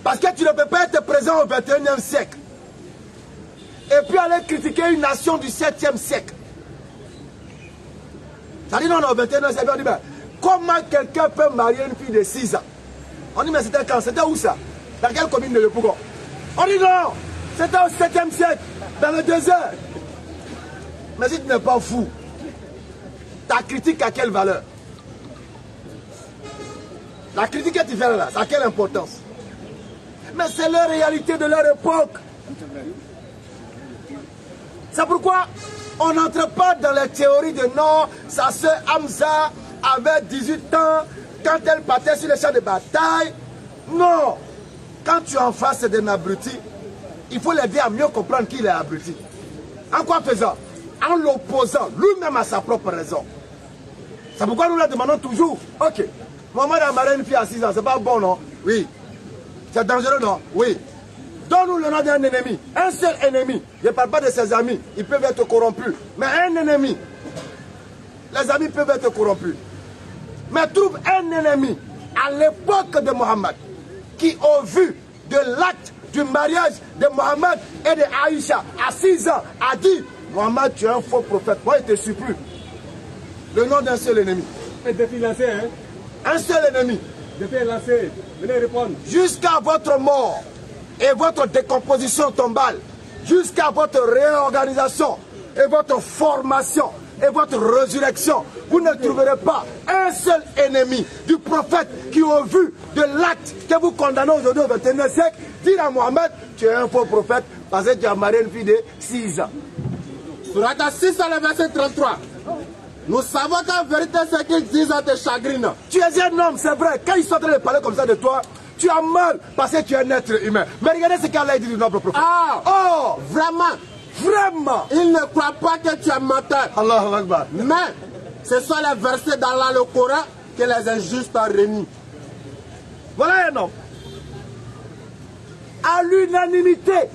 S2: Parce que tu ne peux pas être présent au 21e siècle et puis aller critiquer une nation du 7e siècle. Ça dit non, au 21e siècle, on dit ben, comment quelqu'un peut marier une fille de 6 ans? On dit mais c'était quand? C'était où ça? Dans quelle commune de Yopougon? On dit non, c'était au 7e siècle, dans le désert. Mais si tu n'es pas fou, ta critique a quelle valeur? La critique que tu fais là, ça a quelle importance? Mais c'est la réalité de leur époque. C'est pourquoi on n'entre pas dans les théories de non, sa soeur Hamza avait 18 ans quand elle partait sur les champs de bataille. Non. Quand tu es en face d'un abruti, il faut l'aider à mieux comprendre qu'il est abruti. En quoi faisant? En l'opposant lui-même à sa propre raison. C'est pourquoi nous la demandons toujours. Ok, maman a marié une fille à 6 ans, c'est pas bon, non? Oui. C'est dangereux, non? Oui. Donne-nous le nom d'un ennemi. Un seul ennemi. Je ne parle pas de ses amis. Ils peuvent être corrompus. Mais un ennemi. Les amis peuvent être corrompus. Mais trouve un ennemi à l'époque de Mohammed qui, au vu de l'acte du mariage de Mohammed et de Aïcha à 6 ans, a dit Mohammed, tu es un faux prophète. Moi, je ne te suis plus. Le nom d'un seul ennemi.
S4: Un défi lancé, hein?
S2: Un seul ennemi.
S4: Défi lancé. Venez répondre.
S2: Jusqu'à votre mort et votre décomposition tombale, jusqu'à votre réorganisation et votre formation et votre résurrection, vous ne trouverez pas un seul ennemi du prophète qui, au vu de l'acte que vous condamnez aujourd'hui au XXIe siècle, dit à Mohammed, tu es un faux prophète parce que tu as marié une fille de 6 ans.
S1: Surat 6, le verset 33. Nous savons qu'en vérité, ce qu'ils disent te chagrine.
S2: Tu es un homme, c'est vrai. Quand ils sont en train de parler comme ça de toi, tu as mal parce que tu es un être humain. Mais regardez ce qu'Allah dit du noble prophète.
S1: Oh, vraiment.
S2: Vraiment.
S1: Ils ne croient pas que tu es menteur.
S2: Allahu Akbar.
S1: Mais ce sont les versets dans le Coran que les injustes renient.
S2: Voilà un homme. À l'unanimité.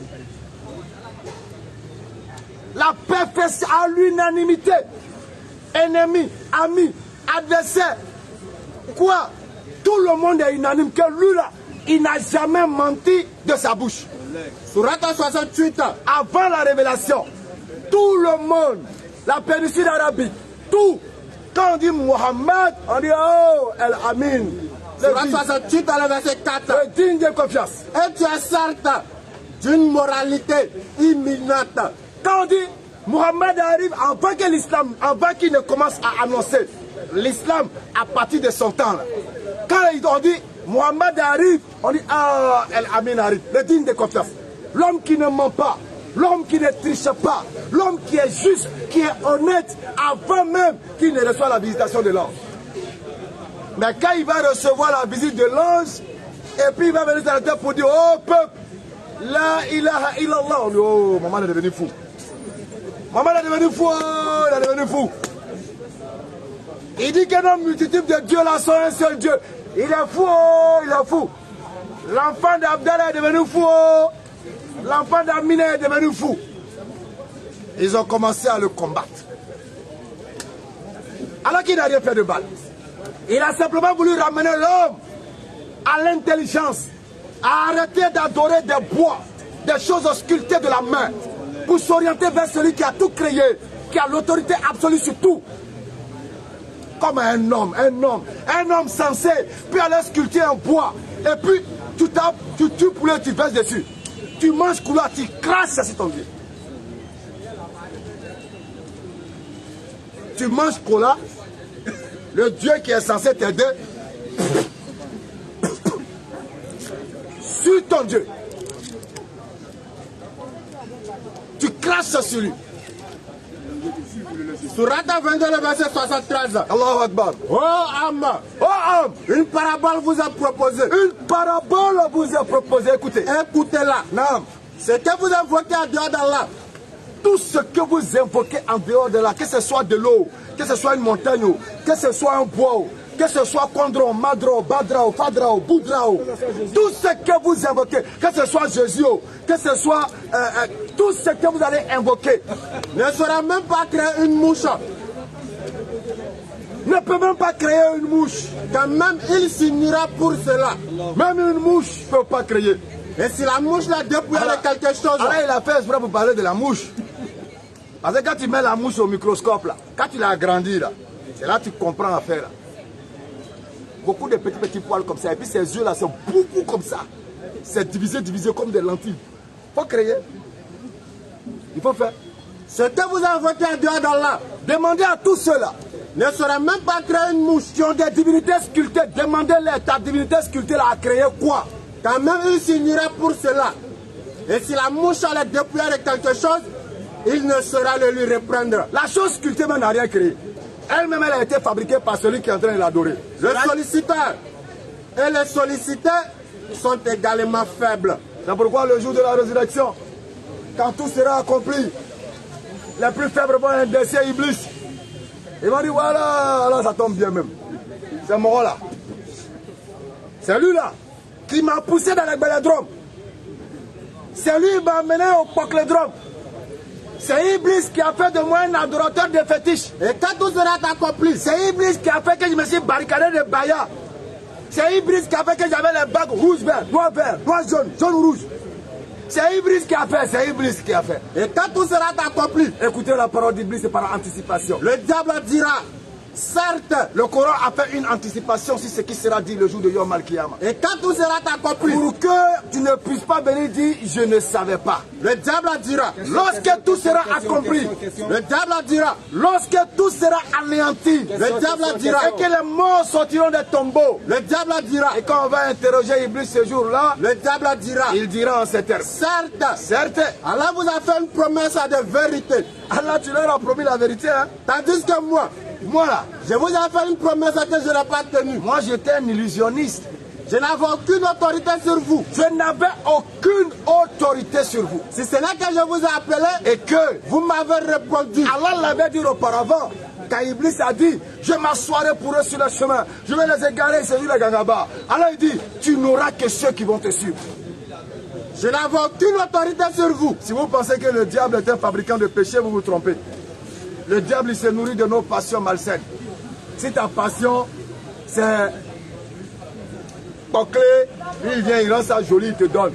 S2: La perfection à l'unanimité. Ennemi, ami, adversaire. Quoi? Tout le monde est unanime que lui là il n'a jamais menti de sa bouche.
S1: Sourate 68.
S2: Avant la révélation, tout le monde, la péninsule arabique, tout, quand on dit Mohammed, on dit oh, El Amin.
S1: Sourate 68 dans le verset 4.
S2: Le digne de confiance.
S1: Et tu es certes d'une moralité imminente.
S2: Quand on dit Mohammed arrive avant que l'islam, avant qu'il ne commence à annoncer l'islam à partir de son temps. Là. Quand on dit Mohammed arrive, on dit ah, El Amin arrive, le digne de confiance. L'homme qui ne ment pas, l'homme qui ne triche pas, l'homme qui est juste, qui est honnête, avant même qu'il ne reçoive la visitation de l'ange. Mais quand il va recevoir la visite de l'ange, et puis il va venir sur la terre pour dire oh peuple, la ilaha illallah, on dit oh, maman est devenu fou. Maman est devenu fou, oh, il est devenu fou. Il dit que nos multitudes de dieux là sont un seul Dieu. Il est fou, oh, il est fou. L'enfant d'Abdallah est devenu fou, oh. L'enfant d'Amina est devenu fou. Ils ont commencé à le combattre. Alors qu'il n'a rien fait de mal. Il a simplement voulu ramener l'homme à l'intelligence, à arrêter d'adorer des bois, des choses sculptées de la main, pour s'orienter vers celui qui a tout créé, qui a l'autorité absolue sur tout. Comme un homme censé, puis aller sculpter un bois, et puis tu tues poulet, tu verses dessus. Tu manges couloir, tu crasses sur ton Dieu. Tu manges cola, le Dieu qui est censé t'aider, sur ton Dieu. Tu crasses sur lui.
S1: Sourate 22, le verset 73.
S2: Allahu Akbar.
S1: Oh âme, une parabole vous a proposé.
S2: Une parabole vous est proposée. Écoutez.
S1: Écoutez-la.
S2: Non.
S1: Ce que vous invoquez en dehors d'Allah.
S2: Tout ce que vous invoquez en dehors de là, que ce soit de l'eau, que ce soit une montagne, que ce soit un bois, que ce soit Kondro, Madro, Badrao, Fadrao, Boudrao, tout ce que vous invoquez, que ce soit Jésus, que ce soit tout ce que vous allez invoquer,
S1: ne saura même pas créer une mouche.
S2: Ne peut même pas créer une mouche.
S1: Quand même il s'unira pour cela.
S2: Même une mouche ne peut pas créer.
S1: Et si la mouche l'a dépouillé de quelque chose.
S2: Alors il a fait exprès pour parler de la mouche. Parce que quand tu mets la mouche au microscope là, quand tu l'as agrandie là, c'est là que tu comprends l'affaire là. Beaucoup de petits poils comme ça, et puis ses yeux là sont beaucoup comme ça. C'est divisé comme des lentilles. Il faut créer. Il faut faire.
S1: Ce que vous invoquez en dehors d'Allah,
S2: demandez à tous ceux-là,
S1: ne sauraient même pas créer une mouche.
S2: Qui ont des divinités sculptées, demandez-leur, ta divinité sculptée là a créé quoi?
S1: Quand même il s'unira pour cela. Et si la mouche allait dépouiller de quelque chose, il ne saura le lui reprendre.
S2: La chose sculptée même n'a rien créé. Elle-même, elle a été fabriquée par celui qui est en train de l'adorer.
S1: Le solliciteur et les sollicités sont également faibles.
S2: C'est pourquoi le jour de la résurrection, quand tout sera accompli, les plus faibles vont indexer Iblis. Ils vont dire voilà, là ça tombe bien même. C'est moi là. C'est lui là qui m'a poussé dans le bélodrome. C'est lui qui m'a amené au poclédrome. C'est Iblis qui a fait de moi un adorateur de fétiche.
S1: Et quand tout sera accompli,
S2: c'est Iblis qui a fait que je me suis barricadé de Baya. C'est Iblis qui a fait que j'avais les bagues rouge, vert, noir, jaune, jaune, rouge. C'est Iblis qui a fait, c'est Iblis qui a fait.
S1: Et quand tout sera accompli,
S2: écoutez la parole d'Iblis, c'est par anticipation.
S1: Le diable dira, certes,
S2: le Coran a fait une anticipation sur ce qui sera dit le jour de Yom Al-Kiyama.
S1: Et quand tout sera accompli,
S2: pour que tu ne puisses pas venir dire je ne savais pas.
S1: Le diable dira,
S2: lorsque tout sera accompli,
S1: le diable dira,
S2: lorsque tout sera anéanti,
S1: le diable dira,
S2: et que les morts sortiront des tombeaux,
S1: le diable dira,
S2: et quand on va interroger Iblis ce jour-là,
S1: le diable dira,
S2: il dira en ces termes,
S1: certes, Allah vous a fait une promesse de vérité.
S2: Allah, tu leur as promis la vérité, hein?
S1: Tandis que moi là, je vous ai fait une promesse que je n'ai pas tenue.
S2: Moi j'étais un illusionniste.
S1: Je n'avais aucune autorité sur vous.
S2: Je n'avais aucune autorité sur vous.
S1: Si ce n'est que je vous ai appelé
S2: et que
S1: vous m'avez répondu.
S2: Allah l'avait dit auparavant. Quand Iblis a dit, je m'assoirai pour eux sur le chemin, je vais les égarer, c'est lui le Gangaba. Allah il dit, tu n'auras que ceux qui vont te suivre.
S1: Je n'avais aucune autorité sur vous.
S2: Si vous pensez que le diable est un fabricant de péché, vous vous trompez. Le diable, il se nourrit de nos passions malsaines. Si ta passion, c'est coclé, lui il vient, il rend ça joli, il te donne.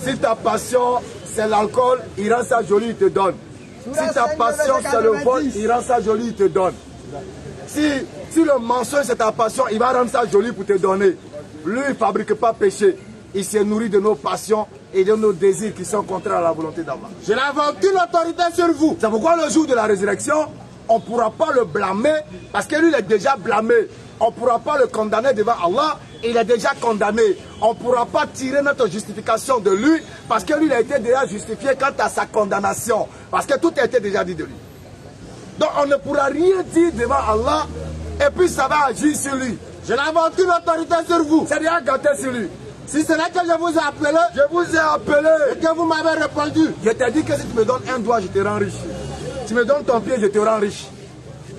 S2: Si ta passion c'est l'alcool, il rend ça joli, il te donne. Si ta passion c'est le vol, il rend ça joli, il te donne. Si le mensonge c'est ta passion, il va rendre ça joli pour te donner. Lui, il ne fabrique pas péché. Il se nourrit de nos passions et de nos désirs qui sont contraires à la volonté d'Allah.
S1: Je n'avais aucune autorité sur vous.
S2: C'est pourquoi le jour de la résurrection, on ne pourra pas le blâmer parce que lui, il est déjà blâmé. On ne pourra pas le condamner devant Allah, il est déjà condamné. On ne pourra pas tirer notre justification de lui parce que lui, il a été déjà justifié quant à sa condamnation. Parce que tout a été déjà dit de lui. Donc on ne pourra rien dire devant Allah et puis ça va agir sur lui.
S1: Je n'avais aucune autorité sur vous.
S2: C'est déjà gâté sur lui.
S1: Si ce n'est que je vous ai appelé, et que vous m'avez répondu.
S2: Je t'ai dit que si tu me donnes un doigt, je te rends riche. Tu me donnes ton pied, je te rends riche.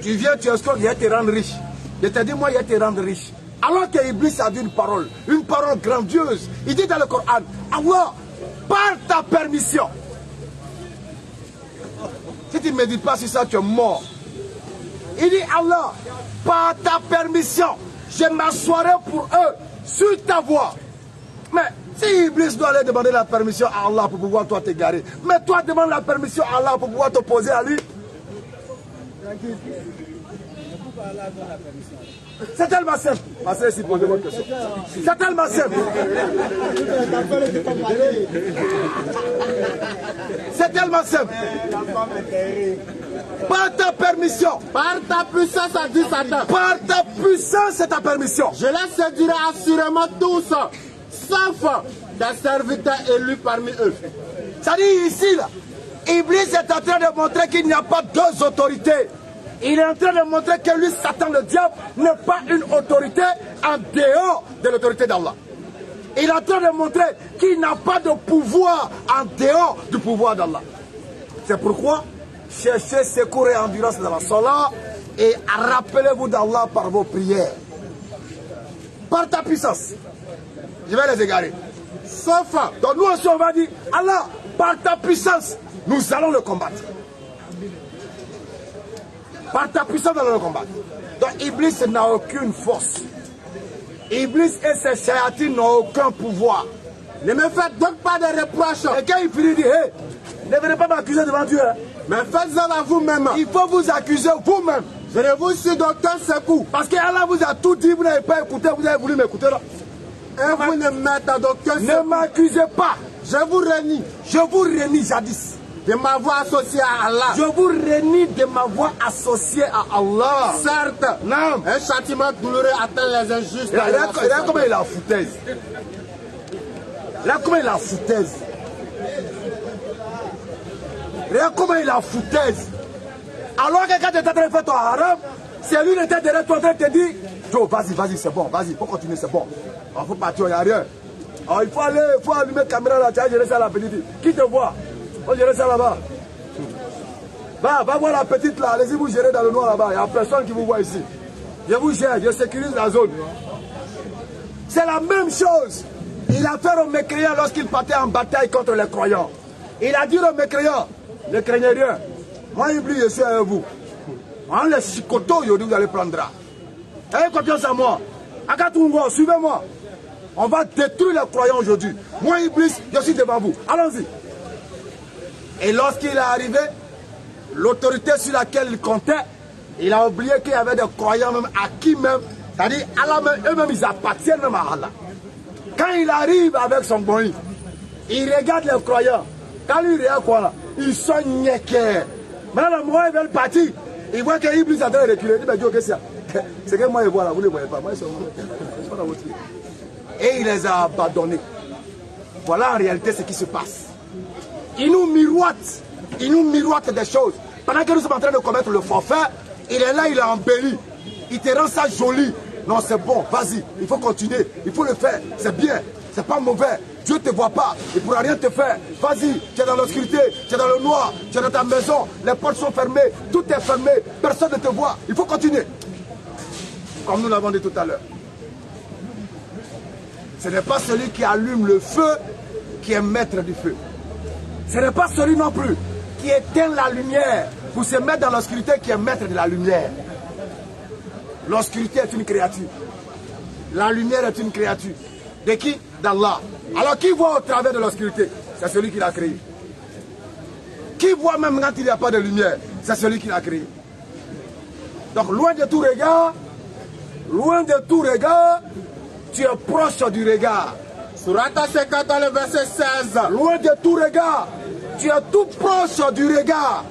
S2: Tu viens, tu escroques, je te rends riche. Je t'ai dit, moi, je te rends riche. Alors que Iblis a dit une parole grandiose. Il dit dans le Coran, Allah, par ta permission. Si tu ne médites pas sur ça, tu es mort. Il dit, Allah, par ta permission, je m'assoirai pour eux sur ta voie. Mais si Iblis doit aller demander la permission à Allah pour pouvoir toi t'égarer, mais toi demande la permission à Allah pour pouvoir t'opposer à lui. C'est tellement simple. Passez ici, posez votre question. C'est tellement simple. C'est tellement simple. Par ta permission.
S1: Par ta puissance, a dit Satan.
S2: Par ta puissance, c'est ta permission.
S1: Je les séduirai assurément tous, sauf des serviteurs élus parmi eux.
S2: Ça dit ici, là, Iblis est en train de montrer qu'il n'y a pas deux autorités. Il est en train de montrer que lui, Satan, le diable, n'est pas une autorité en dehors de l'autorité d'Allah. Il est en train de montrer qu'il n'a pas de pouvoir en dehors du pouvoir d'Allah. C'est pourquoi, cherchez secours et endurance dans la salat et rappelez-vous d'Allah par vos prières. Par ta puissance. Je vais les égarer. Sauf, donc nous aussi on va dire, Allah, par ta puissance, nous allons le combattre. Par ta puissance, nous allons le combattre. Donc Iblis n'a aucune force. Iblis et ses chayatines n'ont aucun pouvoir.
S1: Ne me faites donc pas de reproches.
S2: Et quand il finit, il dit, hey, ne venez pas m'accuser devant Dieu. Hein.
S1: Mais faites-en à vous-même.
S2: Il faut vous accuser vous-même.
S1: Je ne vous suis d'aucun secours.
S2: Parce qu'Allah vous a tout dit, vous n'avez pas écouté, vous avez voulu m'écouter.
S1: Et vous ne m'êtes d'aucun secours.
S2: Ne m'accusez pas.
S1: Je vous renie.
S2: Je vous renie jadis.
S1: De m'avoir associé à Allah.
S2: Je vous renie de m'avoir associé à Allah.
S1: Certes,
S2: non.
S1: Un châtiment douloureux atteint les injustes.
S2: Regarde comment il a foutaise. Regarde comment il a foutaise. Regarde comment il a foutaise. Alors que quand tu es en train de faire ton haram, c'est lui qui était derrière toi en train de te dire, Joe, vas-y, c'est bon, vas-y, il faut continuer, c'est bon. Il faut partir, il n'y a rien. Alors, il faut aller, il faut allumer la caméra là, tu vas gérer ça à la petite. Qui te voit? Il faut gérer ça là-bas. Va voir la petite là, allez-y vous gérez dans le noir là-bas, il n'y a personne qui vous voit ici. Je vous gère, je sécurise la zone. C'est la même chose. Il a fait aux mécréants lorsqu'il partait en bataille contre les croyants. Il a dit aux mécréants, ne craignez rien. Moi, Iblis, je suis avec vous. En les chicotos, aujourd'hui, vous allez prendre. Ayez confiance en moi. Akatungo, suivez-moi. On va détruire les croyants aujourd'hui. Moi, Iblis, je suis devant vous. Allons-y. Et lorsqu'il est arrivé, l'autorité sur laquelle il comptait, il a oublié qu'il y avait des croyants même à qui même, c'est-à-dire Allah même, eux-mêmes, ils appartiennent même à Allah. Quand il arrive avec son boï, il regarde les croyants. Quand lui regarde quoi là, ils sont niéqués. Maintenant, le moment où ils veulent partir, ils voient que Iblis est en train de reculer. Il dit, mais Dieu, qu'est-ce que c'est? C'est que moi, je vois là, vous ne les voyez pas. Moi, ils sont dans votre vie. Et il les a abandonnés. Voilà en réalité ce qui se passe. Il nous miroite des choses. Pendant que nous sommes en train de commettre le forfait, il est là, il est embelli. Il te rend ça joli. Non, c'est bon, vas-y, il faut continuer, il faut le faire, c'est bien, c'est pas mauvais. Dieu ne te voit pas, il ne pourra rien te faire. Vas-y, tu es dans l'obscurité, tu es dans le noir, tu es dans ta maison, les portes sont fermées, tout est fermé, personne ne te voit, il faut continuer. Comme nous l'avons dit tout à l'heure. Ce n'est pas celui qui allume le feu qui est maître du feu. Ce n'est pas celui non plus qui éteint la lumière pour se mettre dans l'obscurité qui est maître de la lumière. L'obscurité est une créature. La lumière est une créature. De qui? D'Allah. Alors qui voit au travers de l'obscurité? C'est celui qui l'a créé. Qui voit même quand il n'y a pas de lumière? C'est celui qui l'a créé. Donc loin de tout regard, tu es proche du regard.
S1: Surata 50 le verset 16.
S2: Loin de tout regard, tu es tout proche du regard.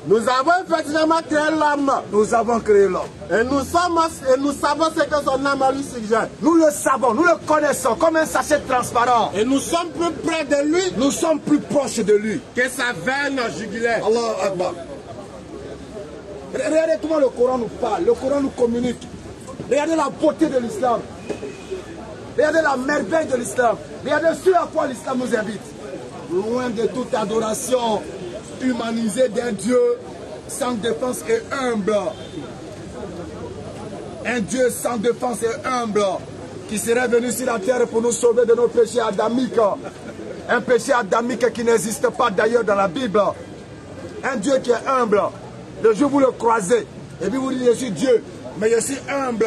S1: Nous avons effectivement créé l'homme.
S2: Nous avons créé l'homme.
S1: Et nous savons ce que son âme lui suggère.
S2: Nous le savons, nous le connaissons comme un sachet transparent.
S1: Et nous sommes plus près de lui.
S2: Nous sommes plus proches de lui
S1: que sa veine jugulaire.
S2: Allah Akbar. Regardez comment le Coran nous parle, le Coran nous communique. Regardez la beauté de l'islam. Regardez la merveille de l'islam. Regardez ce à quoi l'islam nous invite. Loin de toute adoration humanisée d'un Dieu sans défense et humble. Un Dieu sans défense et humble qui serait venu sur la terre pour nous sauver de nos péchés adamiques. Un péché adamique qui n'existe pas d'ailleurs dans la Bible. Un Dieu qui est humble. Le jour où vous le croisez, et puis vous dites je suis Dieu, mais je suis humble.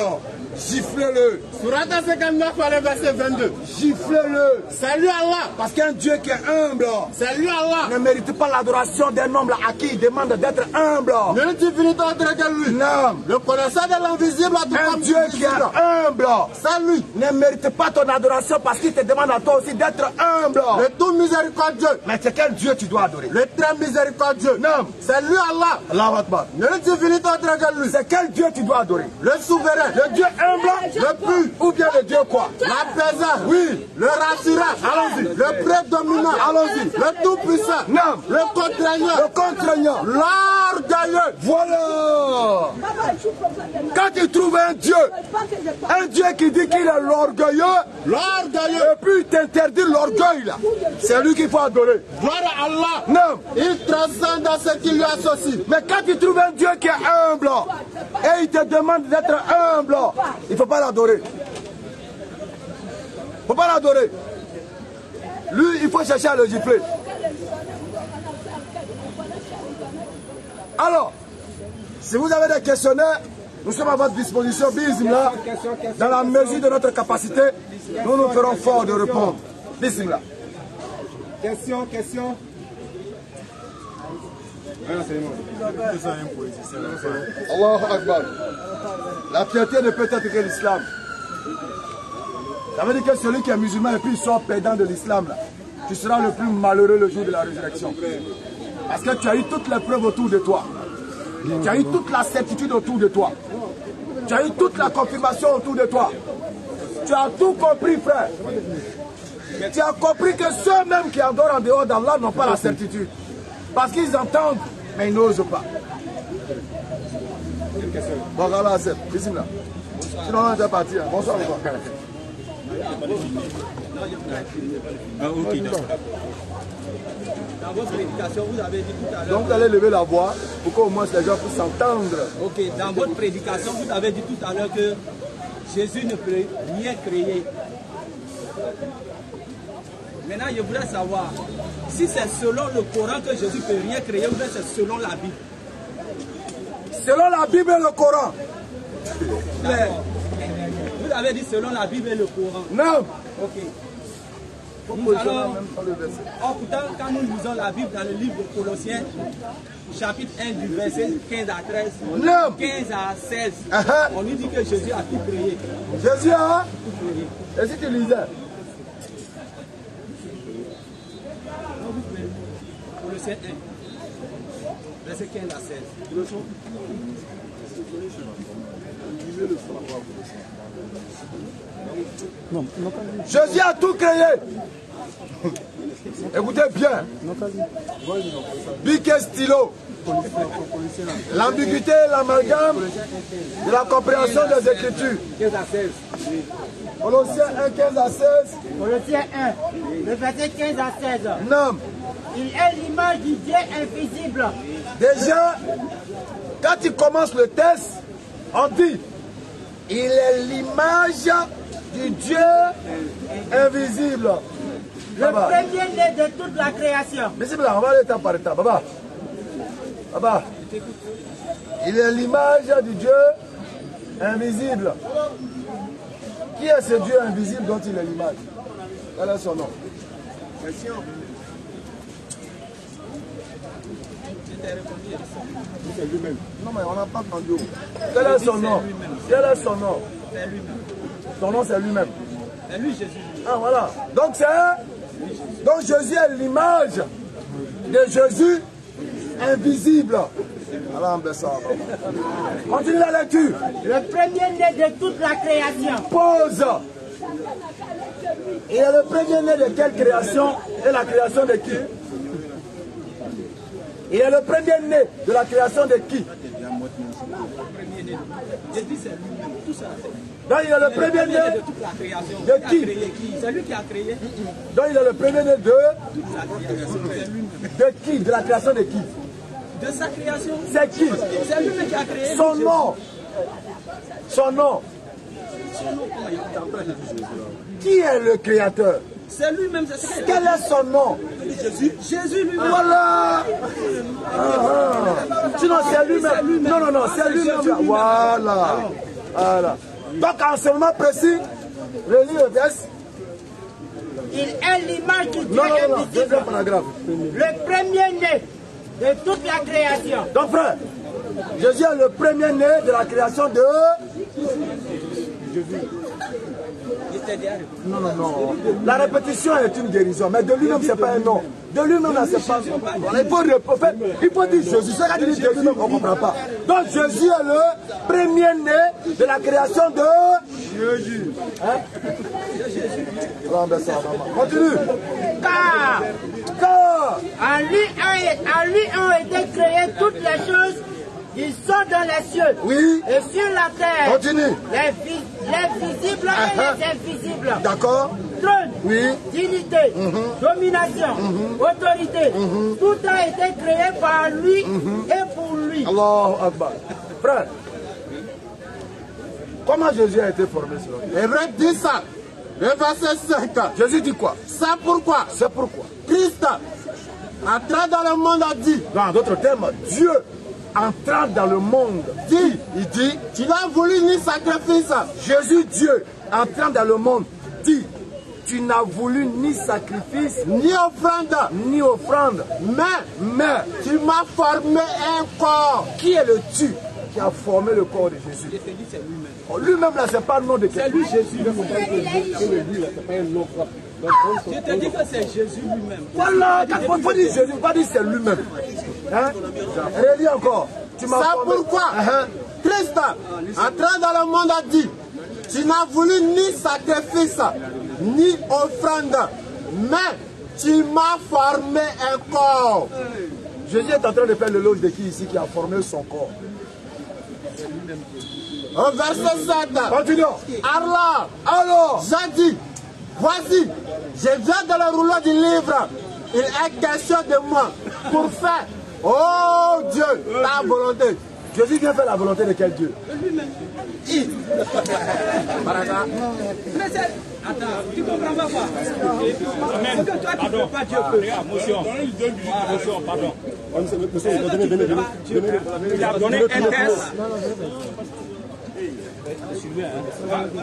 S2: Giflez-le.
S1: Surata 59 le verset 22.
S2: Giflez-le.
S1: C'est lui Allah.
S2: Parce qu'un Dieu qui est humble
S1: C'est lui Allah.
S2: ne mérite pas l'adoration d'un homme à qui il demande d'être humble.
S1: Nul divinité autre que lui.
S2: Non.
S1: Le connaisseur de l'invisible a tout
S2: Un
S1: comme
S2: Dieu qui est humble
S1: C'est lui.
S2: ne mérite pas ton adoration parce qu'il te demande à toi aussi d'être humble.
S1: Le tout miséricordieux.
S2: Mais c'est quel Dieu tu dois adorer?
S1: Le très miséricordieux.
S2: Non.
S1: C'est lui Allah.
S2: Allahu Akbar.
S1: Nul divinité autre que lui.
S2: C'est quel Dieu tu dois adorer?
S1: Le souverain.
S2: Le Dieu humble,
S1: Le pur.
S2: ou bien le Dieu quoi?
S1: L'apaisant.
S2: Oui.
S1: Le rassurant.
S2: Allons-y.
S1: Le prédominant.
S2: Allons-y.
S1: Le tout-puissant.
S2: Non.
S1: Le contraignant.
S2: Le contraignant.
S1: L'orgueilleux.
S2: Voilà. Quand tu trouves un Dieu qui dit qu'il est l'orgueilleux,
S1: L'orgueilleux.
S2: et puis il t'interdit l'orgueil là, c'est lui qu'il faut adorer.
S1: Gloire à Allah.
S2: Non.
S1: Il transcende dans ce qui lui associe.
S2: Mais quand tu trouves un Dieu qui est humble et il te demande d'être humble, il ne faut pas l'adorer. Il ne faut pas l'adorer. Lui, il faut chercher à le gifler. Alors, si vous avez des questionnaires, nous sommes à votre disposition, bismillah. Dans la mesure de notre capacité, nous nous ferons fort de répondre. Bismillah.
S4: Question.
S2: Allahu Akbar. La piété ne peut être que l'islam. Ça veut dire que celui qui est musulman et puis il sort perdant de l'islam, tu seras le plus malheureux le jour de la résurrection. Parce que tu as eu toutes les preuves autour de toi. Tu as eu toute la certitude autour de toi. Tu as eu toute la confirmation autour de toi. Tu as tout compris, frère. Tu as compris que ceux-mêmes qui adorent en dehors d'Allah n'ont pas la certitude. Parce qu'ils entendent, mais ils n'osent pas. Bon, voilà, c'est bismillah. Sinon, on est parti. Bonsoir, les gars.
S5: Dans votre prédication, vous avez dit tout à l'heure.
S2: Donc vous allez lever la voix pour qu'au moins les gens puissent s'entendre.
S5: Ok, dans votre prédication, vous avez dit tout à l'heure que Jésus ne peut rien créer. Maintenant, je voudrais savoir si c'est selon le Coran que Jésus ne peut rien créer ou bien c'est selon la Bible.
S2: Selon la Bible et le Coran.
S5: D'accord. Vous avez dit selon la Bible et le Coran.
S2: Non.
S5: Ok. Nous allons, pourtant, quand nous lisons la Bible dans le livre de Colossiens, chapitre 1 du verset 15 à 13,
S2: Non.
S5: 15 à 16, on nous dit que Jésus a tout créé.
S2: Jésus a.
S5: Tout créé.
S2: Et si tu lisais?
S5: Colossiens 1, verset 15 à 16.
S2: Jésus a tout créé. Écoutez bien. Bic et stylo. L'ambiguïté et l'amalgame de la compréhension des Écritures.
S5: 15 à 16.
S2: Colossiens 1, 15 à 16.
S3: Colossiens 1, le verset 15 à 16.
S2: Non.
S3: Il est l'image du Dieu invisible.
S2: Déjà, quand tu commences le test, on dit il est l'image du Dieu invisible.
S3: Le premier-né de toute la création.
S2: Mais c'est là, on va aller étape par étape. Baba. Baba. Il est l'image du Dieu invisible. Qui est ce Dieu invisible dont il est l'image? Quel est son nom?
S1: Question.
S4: C'est lui-même.
S2: Non, mais on n'a pas entendu. Quel est son nom? Quel est son nom?
S5: C'est lui-même.
S2: Son nom, c'est lui-même.
S5: C'est lui, Jésus.
S2: Ah, voilà. Donc, donc Jésus est l'image de Jésus invisible. Alors, on baisse ça. Continue la lecture.
S3: Le premier-né de toute la création.
S2: Pause. Il est le premier-né de quelle création? Et la création de qui? Il est le premier-né de la création de qui?
S5: Jésus, c'est lui-même. Tout ça.
S2: Donc il est le premier-né
S5: de toute la création.
S2: de qui?
S5: C'est lui qui a créé
S2: Donc il est le premier-né
S5: toute la création. C'est lui-même.
S2: de qui? De la création de qui?
S5: De sa création.
S2: C'est qui?
S5: C'est lui-même qui a créé.
S2: Son nom. Son nom. Qui est le créateur?
S5: C'est lui-même.
S2: Quel est son nom?
S5: Jésus. Jésus lui-même.
S2: Voilà. Sinon c'est lui-même. Non, non, non, c'est lui-même. Voilà. Voilà. Donc en ce moment précis, relis le verset.
S3: Il est l'image du Dieu
S2: Non, non, non,
S3: invisible.
S2: deuxième paragraphe.
S3: Le premier-né de toute la création.
S2: Donc frère, Jésus est le premier-né de la création de... Non, non, non. La répétition est une guérison, mais de lui-même, ce n'est pas un nom. De lui-même, là, c'est pas... Il faut dire Jésus. C'est quand il dit Jésus, on ne comprend pas. Donc Jésus est le premier-né de la création de... Jésus. Hein? Continue. Car
S3: En lui ont été créées toutes les choses qui sont dans les cieux
S2: oui,
S3: et sur la terre.
S2: continue.
S3: Les visibles et les invisibles.
S2: D'accord.
S3: Trône,
S2: Oui.
S3: dignité, domination, autorité. Tout a été créé par lui et pour lui.
S2: Allahu Akbar. Frère, comment Jésus a été formé selon
S1: Hébreu 10 ça. Le verset 5.
S2: Jésus dit quoi?
S1: C'est pourquoi
S2: C'est pourquoi.
S1: Christ, entrant dans le monde, a dit,
S2: Dans d'autres termes, Dieu entrant dans le monde, il dit,
S1: tu n'as voulu ni sacrifice,
S2: Jésus Dieu entrant dans le monde, dit, tu n'as voulu ni sacrifice,
S1: ni offrande, mais tu m'as formé un corps.
S2: qui est le tu qui a formé le corps de Jésus? Lui-même là, c'est pas le nom de quelqu'un.
S5: C'est lui, Jésus.
S4: C'est pas un nom propre.
S5: Je te dis que c'est Jésus lui-même.
S2: Voilà, quand il faut dire Jésus, pas dire c'est lui-même. Hein? Relis encore. Tu m'as
S1: C'est
S2: formé.
S1: pourquoi Christ, entrant dans le monde, a dit, tu n'as voulu ni sacrifice, ni offrande, mais tu m'as formé un corps.
S2: Jésus est en train de faire l'éloge de qui ici qui a formé son corps?
S1: Au verset 7.
S2: Continuons.
S1: Alors, j'ai dit, voici, je viens dans le rouleau du livre. Il est question de moi pour faire, oh Dieu, ta volonté.
S2: Jésus vient faire la volonté de quel Dieu?
S5: Attends, tu comprends pas quoi? C'est que toi, tu ne peux pas Dieu peut.
S4: Motion, pardon. Il a donné un test.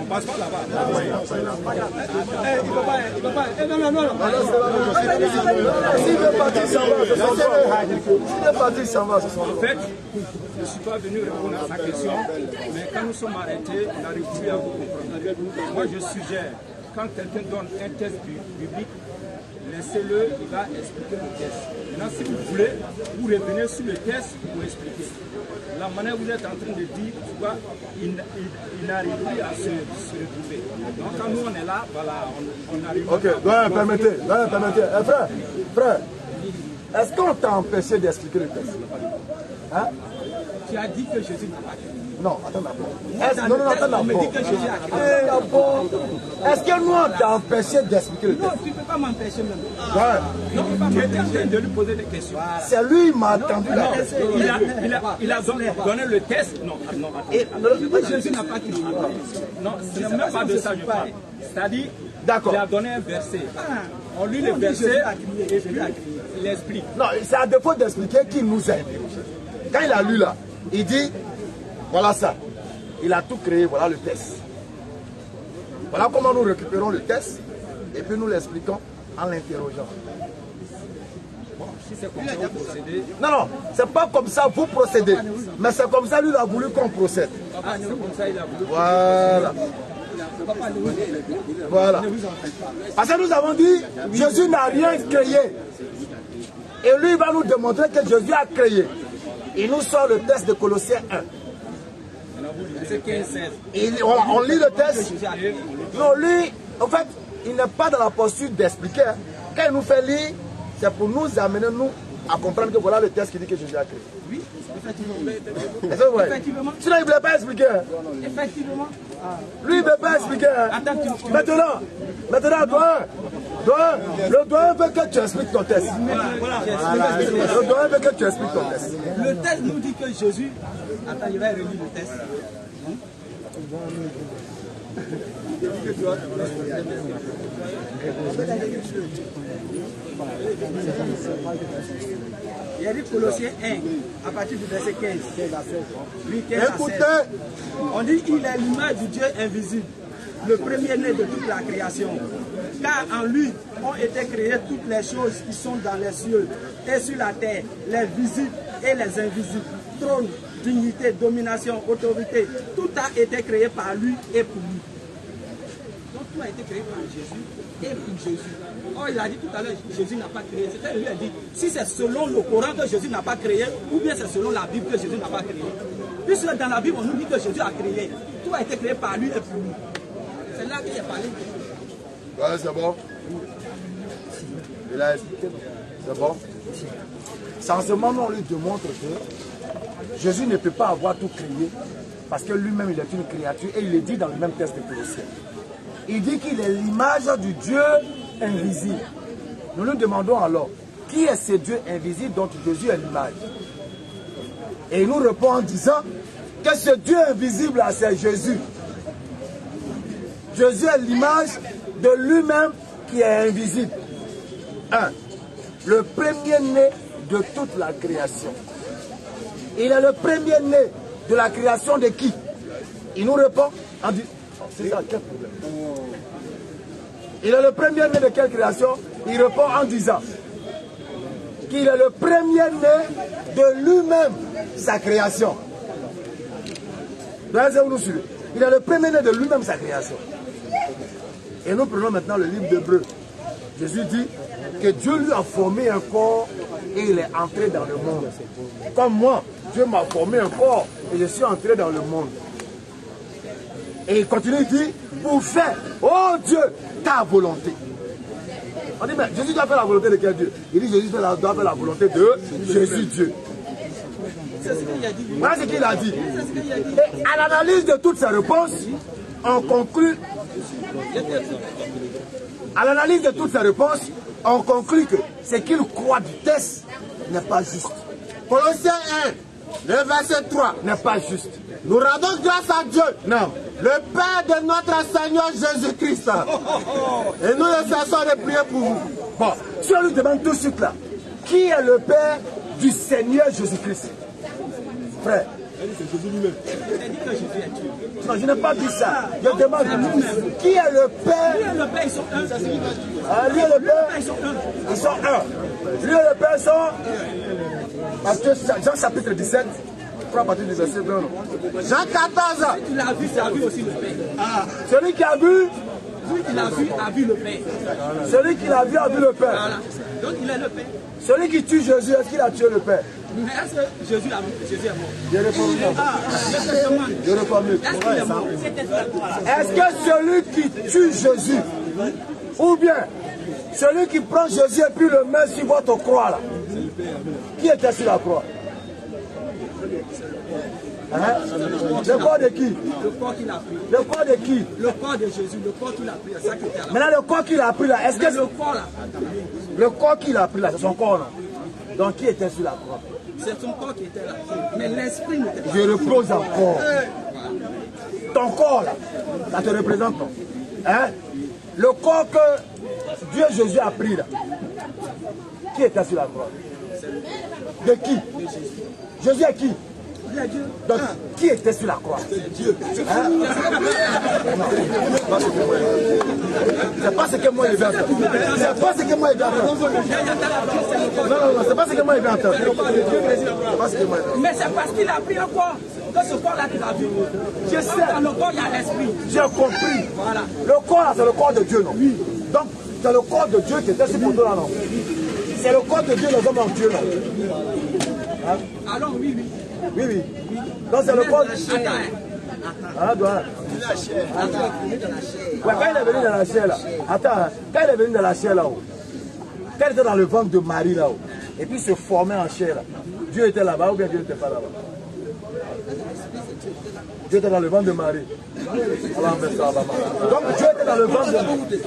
S4: Passe pas là-bas.
S2: S'il veut partir, s'en va, c'est son droit. S'il veut partir, s'en va, c'est son droit.
S4: En fait, je ne suis pas venu répondre à sa question, mais quand nous sommes arrêtés, on n'arrive plus à vous comprendre. Moi, je suggère, quand quelqu'un donne un test biblique, laissez-le, il va expliquer le test. Maintenant, si vous voulez, vous revenez sur le test pour expliquer. La manière où vous êtes en train de dire, tu vois, il n'arrive plus à se retrouver. Donc quand nous on est là, voilà, on arrive.
S2: Ok, permettez. Frère, est-ce qu'on t'a empêché d'expliquer le texte? Hein?
S5: Tu as dit que Jésus n'a pas créé.
S2: Non, attends d'abord. Non, attends
S5: On me dit
S2: d'abord.
S5: que Jésus a créé.
S2: Est-ce que nous on t'a empêché d'expliquer le
S5: Non,
S2: texte?
S5: tu ne peux pas m'empêcher même.
S2: Ouais.
S5: Non, tu ne peux pas
S4: Tu étais en
S5: m'empêcher.
S4: train de lui poser des questions.
S2: C'est lui qui m'a attendu là.
S4: Il a donné le test. Non, attends.
S5: Jésus n'a pas créé.
S4: Non, ce n'est même pas de ça que je parle. C'est-à-dire,
S2: D'accord.
S4: il a donné un verset. On lit le verset et puis il explique.
S2: Non, c'est à défaut d'expliquer qui nous aide. Quand il a lu là, il dit, voilà ça. Il a tout créé, voilà le test. Voilà comment nous récupérons le test et puis nous l'expliquons en l'interrogeant.
S4: Bon, si c'est comme ça vous procédez.
S2: Non, non, c'est pas comme ça vous procédez. Mais c'est comme ça lui il a voulu qu'on procède.
S4: Ah, c'est comme ça il a voulu.
S2: Voilà. Voilà. Parce que nous avons dit, Jésus n'a rien créé. Et lui, il va nous démontrer que Jésus a créé. Il nous sort le test de Colossiens 1.
S4: C'est 15-16.
S2: Voilà, on lit le test. Non, lui, en fait, il n'est pas dans la posture d'expliquer. Quand il nous fait lire, c'est pour nous amener, nous, à comprendre que voilà le test qui dit que Jésus a créé.
S5: Oui, effectivement.
S2: Effectivement. Sinon, il ne voulait pas expliquer.
S5: Effectivement.
S2: Lui, il ne veut pas expliquer. Maintenant, toi, le doyen veut que tu expliques ton test. Le doyen veut que tu expliques ton test.
S5: Le test nous dit que Jésus... Attends, je vais relire le test. Il y a dit Colossiens 1, à partir du verset 15. Oui, 15
S2: Écoutez,
S5: on dit qu'il est l'image du Dieu invisible, le premier-né de toute la création. Car en lui ont été créées toutes les choses qui sont dans les cieux et sur la terre, les visibles et les invisibles. Trône, dignité, domination, autorité, tout a été créé par lui et pour lui. Donc tout a été créé par Jésus et pour Jésus. Oh, il a dit tout à l'heure, Jésus n'a pas créé. C'était lui qui a dit, si c'est selon le Coran que Jésus n'a pas créé, ou bien c'est selon la Bible que Jésus n'a pas créé. Puisque dans la Bible, on nous dit que Jésus a créé. Tout a été créé par lui et pour lui. C'est là qu'il a parlé.
S2: Ouais, c'est bon. Il a expliqué. C'est bon. Sans ce moment, on lui démontre que Jésus ne peut pas avoir tout créé parce que lui-même il est une créature et il le dit dans le même texte de Colossiens. Il dit qu'il est l'image du Dieu invisible. Nous nous demandons alors, qui est ce Dieu invisible dont Jésus est l'image? Et il nous répond en disant que ce Dieu invisible là, c'est Jésus. Jésus est l'image de lui-même qui est invisible. 1. Le premier-né de toute la création. Il est le premier-né de la création de qui? Il nous répond en disant... C'est ça, quel problème? Il est le premier-né de quelle création? Il répond en disant qu'il est le premier-né de lui-même, sa création. Donc, vous nous suivez. Il est le premier-né de lui-même, sa création. Et nous prenons maintenant le livre d'Hébreux. Jésus dit que Dieu lui a formé un corps et il est entré dans le monde. Comme moi, Dieu m'a formé un corps et je suis entré dans le monde. Et il continue, il dit, pour faire, oh Dieu, ta volonté. On dit, mais Jésus doit faire la volonté de quel Dieu? Il dit, Jésus doit faire la volonté de Jésus Dieu.
S5: C'est ce qu'il a dit.
S2: Voilà ce qu'il a dit. Et à l'analyse de toutes ces réponses, on conclut. À l'analyse de toutes ces réponses, on conclut que ce qu'il croit du test n'est pas juste.
S1: Colossiens 1, le verset 3.
S2: N'est pas juste.
S1: Nous rendons grâce à Dieu,
S2: Non.
S1: le Père de notre Seigneur Jésus-Christ. Et nous ne cessons de prier pour vous.
S2: Bon, si on lui demande tout de suite là, qui est le Père du Seigneur Jésus-Christ? Frère.
S5: Il a dit que Jésus est Dieu.
S2: Non, je n'ai pas dit ça. Je demande qui est le Père?
S5: Lui et le Père, ils sont un. C'est ce qu'il va dire.
S2: Ah, lui et le Père,
S5: Ils sont un.
S2: ils sont un. Lui et le Père sont. Parce que Jean chapitre 17, à partir du verset 2.
S1: Jean 14.
S5: Tu l'as vu, tu as vu aussi le Père.
S2: Celui qui a vu,
S5: Celui qui l'a vu, a vu le Père.
S2: celui qui l'a vu a vu le Père.
S5: Voilà. Donc il est le Père.
S2: Celui qui tue Jésus, est-ce qu'il a tué le Père?
S5: Mais est-ce que Jésus est mort?
S2: Je réponds non.
S5: Je te demande.
S2: Je réponds mieux.
S5: Est-ce qu'il est mort?
S2: Est-ce que celui qui tue Jésus, ou bien celui qui prend Jésus et puis le met sur votre croix là, qui était sur la croix? Hein? Le corps de qui?
S5: Le corps qu'il a pris.
S2: Le corps de qui?
S5: Le corps de Jésus, le corps qu'il a pris, c'est ça qui était là.
S2: Maintenant le corps qu'il a pris là, est-ce que
S5: Le corps là,
S2: le corps qu'il a pris là, c'est son corps non? Donc qui était sur la croix?
S5: c'est son corps qui était là. Mais l'esprit n'était pas.
S2: Je repose encore. Ton corps là, ça te représente non? Hein? Le corps que Dieu Jésus a pris là, qui était sur la croix? De qui? Jésus est qui?
S5: Il a Dieu.
S2: Donc, qui était sur la croix?
S5: Dieu.
S2: Hein? C'est pas ce que moi je vais entendre. C'est pas ce que moi je vais entendre. Non, c'est pas ce que moi je vais entendre.
S5: Mais c'est parce qu'il a pris un corps. Dans ce corps-là, tu l'as vu.
S2: Je sais.
S5: Dans le corps, il y a l'esprit.
S2: J'ai compris.
S5: Voilà.
S2: Le corps là, c'est le corps de Dieu, non? Oui. Donc, c'est le corps de Dieu qui était sur photo là, non? C'est le corps de Dieu, les hommes en Dieu, non? Hein?
S5: Alors, oui.
S2: Oui, oui. Donc, c'est le corps de Dieu.
S5: Attends.
S2: Ouais, quand il est venu dans la chair là, attends, quand il est venu dans la chair là-haut, quand il était dans le ventre de Marie là-haut, et puis se formait en chair là, Dieu était là-bas ou bien Dieu n'était pas là-bas? Dieu était dans le ventre de Marie. Donc Dieu était dans le ventre de Marie.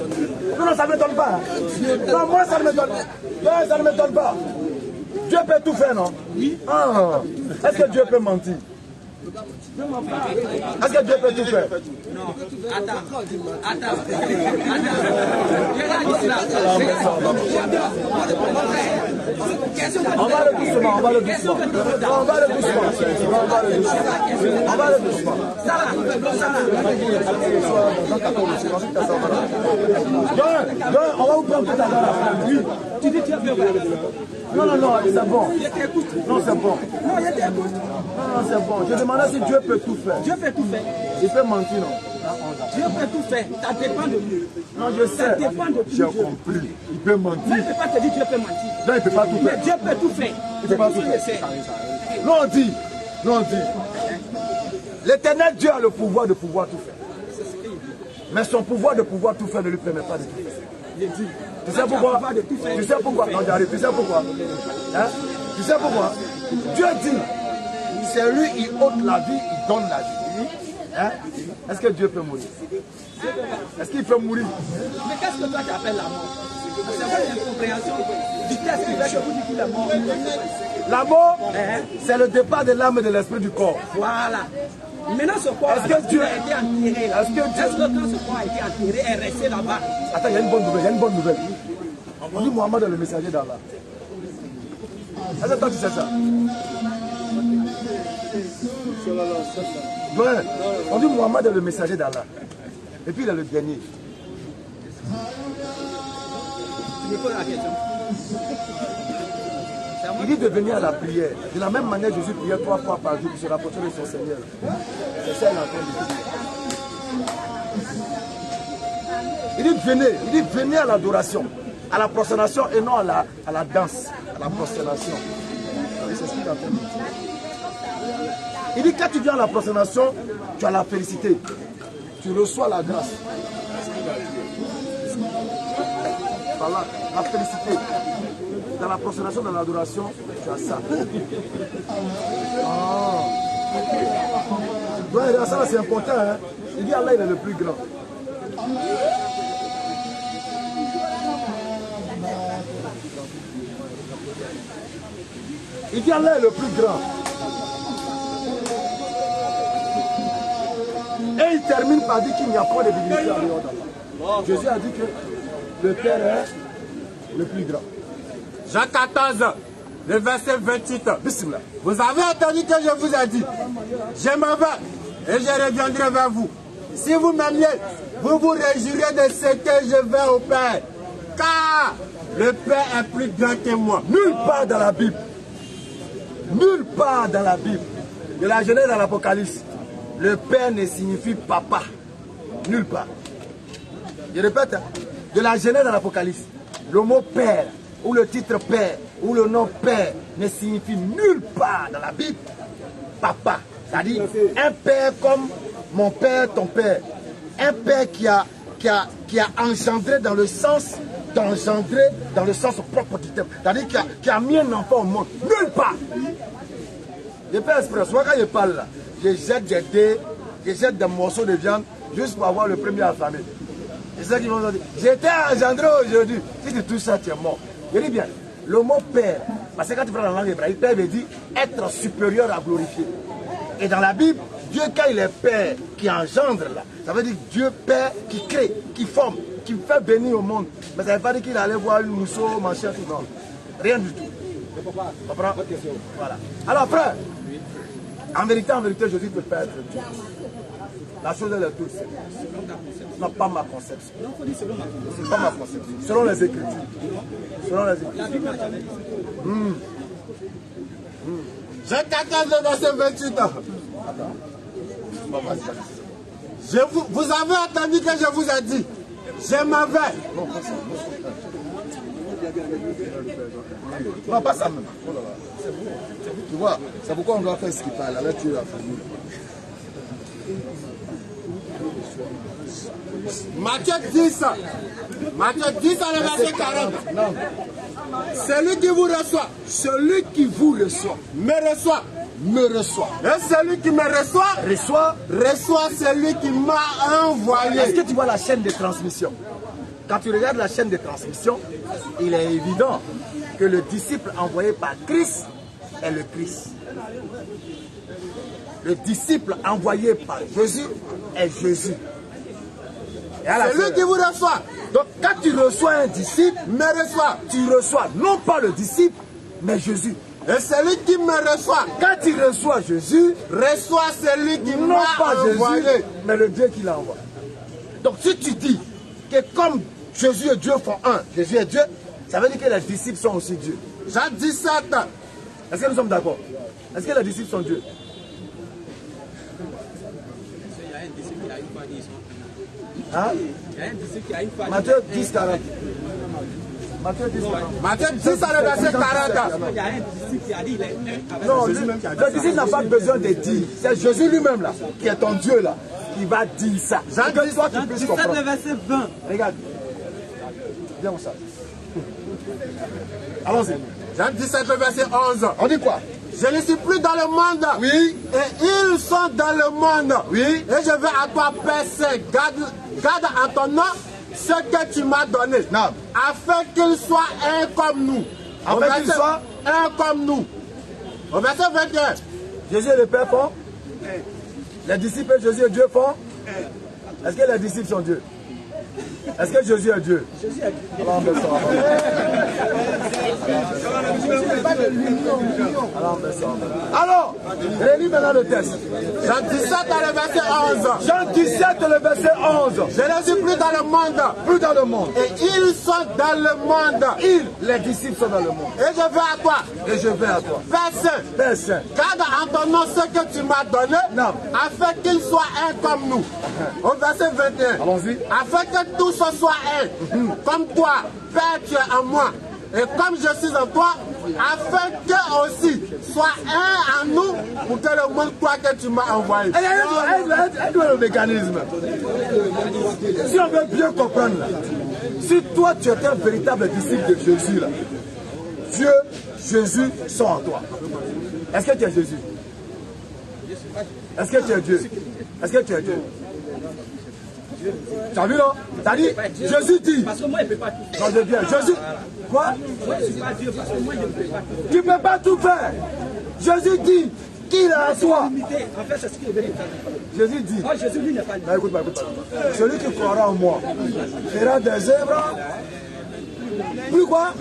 S2: Non, ça ne m'étonne pas. Non, moi ça ne m'étonne pas. Non, ça ne m'étonne pas. Dieu peut tout faire, non? Oui. Ah. Est-ce que Dieu peut mentir? Est-ce que Dieu peut tout faire?
S5: Non. Attends.
S2: On va le doucement. Donc, on va vous prendre tout à l'heure. Oui.
S5: Tu dis tu as fait.
S2: Non, c'est bon.
S5: Je t'écoute.
S2: Non, c'est bon.
S5: Non, je t'écoute.
S2: Non, c'est bon. Je demandais si Dieu peut tout faire.
S5: Dieu peut tout faire.
S2: Il peut mentir, non?
S5: Dieu peut tout faire. Ça dépend de lui.
S2: Non, je sais.
S5: Ça dépend de qui.
S2: J'ai compris. Il peut mentir.
S5: Mais je ne peux pas te dire Dieu peut mentir.
S2: Non, il ne peut pas tout
S5: Mais
S2: faire.
S5: Dieu peut tout faire.
S2: Il peut pas tout faire. Non, on dit. L'éternel Dieu a le pouvoir de pouvoir tout faire. Mais son pouvoir de pouvoir tout faire ne lui permet pas de tout faire. Tu sais pourquoi? Non, j'arrive. Tu sais pourquoi? Hein? Tu sais pourquoi? Dieu dit, c'est lui qui ôte la vie, il donne la vie. Hein? Est-ce que Dieu peut mourir? Est-ce qu'il peut mourir?
S5: Mais qu'est-ce que toi tu appelles la mort? C'est quoi l'incompréhension du texte qui fait que vous dites qu'il est mort?
S2: La mort, c'est le départ de l'âme et de l'esprit du corps.
S5: Voilà. Maintenant, ce corps a été enterré là. Est-ce que quand ce corps a été enterré, est resté là-bas?
S2: Attends, il y a une bonne nouvelle. On dit Mohamed est le messager d'Allah. Est-ce que toi tu sais ça? Ouais. On dit Mohamed est le messager d'Allah. Et puis il est le dernier.
S5: Tu me poses la question.
S2: Il dit de venir à la prière. De la même manière, Jésus priait 3 fois par jour pour se rapprocher de son Seigneur. C'est ça qu'il est en train de dire. Il dit venez à l'adoration, à la prosternation et non à la danse, à la prosternation. C'est ce qu'il est en train de dire. Il dit quand tu viens à la prosternation, tu as la félicité. Tu reçois la grâce. Voilà, la félicité. Dans la prosternation, dans l'adoration, tu as ça. Ouais, ça c'est important. Hein? Il dit Allah, il est le plus grand. Il dit Allah est le plus grand. Et il termine par dire qu'il n'y a pas de divinité en dehors d'Allah. Jésus a dit que le Père est le plus grand.
S1: Jean 14, le verset 28.
S2: Bismillah.
S1: Vous avez entendu que je vous ai dit, je m'en vais et je reviendrai vers vous. Si vous m'aimiez, vous vous réjouirez de ce que je vais au Père. Car le Père est plus grand que moi.
S2: Nulle part dans la Bible, de la Genèse à l'Apocalypse, le Père ne signifie papa. Nulle part. Je répète, de la Genèse à l'Apocalypse, le mot Père, ou le titre Père, ou le nom Père, ne signifie nulle part dans la Bible papa. C'est-à-dire un père comme mon père, ton père. Un père qui a engendré dans le sens d'engendrer dans le sens propre du terme. C'est-à-dire qui a mis un enfant au monde. Nulle part. Je fais exprès. Soit quand je parle là, je jette des dés, je jette des morceaux de viande juste pour avoir le premier affamé. C'est ça qu'ils vont dire. J'étais engendré aujourd'hui. Si tu touches ça, tu es mort. Je dis bien, le mot père, parce que quand tu prends la langue hébraïque, père veut dire être supérieur à glorifier. Et dans la Bible, Dieu, quand il est père qui engendre là, ça veut dire Dieu père qui crée, qui forme, qui fait bénir au monde. Mais ça ne veut pas dire qu'il allait voir une mousseau, machin, tout non. Rien du tout. Comprends? Voilà. Alors frère, en vérité, Jésus peut pas être Dieu. La chose elle est toute simple. Ce n'est pas ma conception.
S5: Non, il faut dire selon ma conception.
S2: Ce n'est pas ma conception. Selon les Écritures. Selon les Écritures.
S5: La Bible n'a jamais dit ça.
S1: J'ai 14 le verset 28 ans. Vous avez entendu que je vous ai dit. Je m'en vais.
S2: Non, pas ça même. Oh là là. Tu vois, c'est pourquoi on doit faire ce qu'il parle. Là, tu es la famille.
S1: Matthieu 10. Matthieu 10 le verset 40.
S2: Non.
S1: Celui qui vous reçoit,
S2: Celui qui vous reçoit,
S1: me reçoit.
S2: me reçoit.
S1: Et celui qui me reçoit, reçoit celui qui m'a envoyé.
S2: Est-ce que tu vois la chaîne de transmission? Quand tu regardes la chaîne de transmission, il est évident que le disciple envoyé par Christ est le Christ. Le disciple envoyé par Jésus est Jésus.
S1: Celui qui vous reçoit,
S2: donc quand tu reçois un disciple,
S1: me reçoit.
S2: tu reçois non pas le disciple, mais Jésus.
S1: Et celui qui me reçoit,
S2: Quand tu reçois Jésus,
S1: reçoit celui qui
S2: non
S1: m'a
S2: pas
S1: envoyé.
S2: Jésus, mais le Dieu qui l'envoie. Donc si tu dis que comme Jésus et Dieu font un, Jésus est Dieu, ça veut dire que les disciples sont aussi Dieu.
S1: Jean 17.
S2: Est-ce que nous sommes d'accord? Est-ce que les disciples sont Dieu?
S5: Il y a un disciple qui a une fois dit ils sont un.
S2: Hein?
S5: Il y a un disciple qui a une fois dit.
S2: Matthieu 10, 40. Matthieu 10, 40.
S1: Matthieu 10 le verset 40.
S5: Il y a un disciple qui a dit il est un avec
S2: Non,
S5: Jésus.
S2: le disciple n'a pas besoin de dire. C'est Jésus lui-même là, qui est ton Dieu là, qui va dire ça.
S1: Jean
S2: Que toi tu puisses
S5: 17
S2: comprendre.
S5: le verset 20.
S2: Regarde. Viens où ça? Allons-y.
S1: Jean 17 le verset 11.
S2: On dit quoi?
S1: Je ne suis plus dans le monde.
S2: Oui.
S1: Et ils sont dans le monde.
S2: Oui.
S1: Et je vais à toi, Père Saint. Garde en ton nom ce que tu m'as donné.
S2: Non.
S1: Afin qu'ils soient un comme nous.
S2: Afin qu'ils soient
S1: un comme nous. Au verset 21.
S2: Jésus et le Père font. Les disciples et Jésus et Dieu font. Est-ce que les disciples sont Dieu? Est-ce que Jésus est Dieu?
S5: Jésus est Dieu.
S2: Alors on met ça. Alors, relis maintenant le texte.
S1: Jean 17 le verset 11.
S2: Jean 17, le verset 11.
S1: Je ne suis plus dans le monde.
S2: Plus dans le monde.
S1: Et ils sont dans le monde.
S2: Les disciples sont dans le monde.
S1: Et je vais à toi.
S2: Et je vais à toi.
S1: Père Saint.
S2: Père Saint.
S1: Garde en ton nom ce que tu m'as donné.
S2: Non.
S1: Afin qu'ils soient un comme nous. Au verset 21.
S2: Allons-y.
S1: Afin que tous soient un. Comme toi, Père, tu es en moi. Et comme je suis en toi, afin qu'eux aussi soient un en nous, pour que le monde croit que tu m'as envoyé.
S2: Aide-moi le mécanisme. Si on veut bien comprendre, là, si toi tu es un véritable disciple de Jésus, là, Dieu, Jésus sont en toi. Est-ce que tu es Jésus? Est-ce que tu es Dieu? Est-ce que tu es Dieu? Tu as vu non? T'as dit, Jésus dit.
S5: Parce que moi, je ne peux pas tout faire.
S2: Non, je viens. Jésus. Quoi?
S5: Moi, je ne suis pas Dieu parce que moi, je ne peux pas tout faire.
S2: Tu ne peux pas tout faire. Jésus dit qu'il est en toi.
S5: Limité. En fait, c'est ce qu'il veut dire.
S2: Jésus dit.
S5: Oh, Jésus, lui, n'est pas limité.
S2: Écoute, écoute. Celui qui croira en moi fera des œuvres. Plus quoi?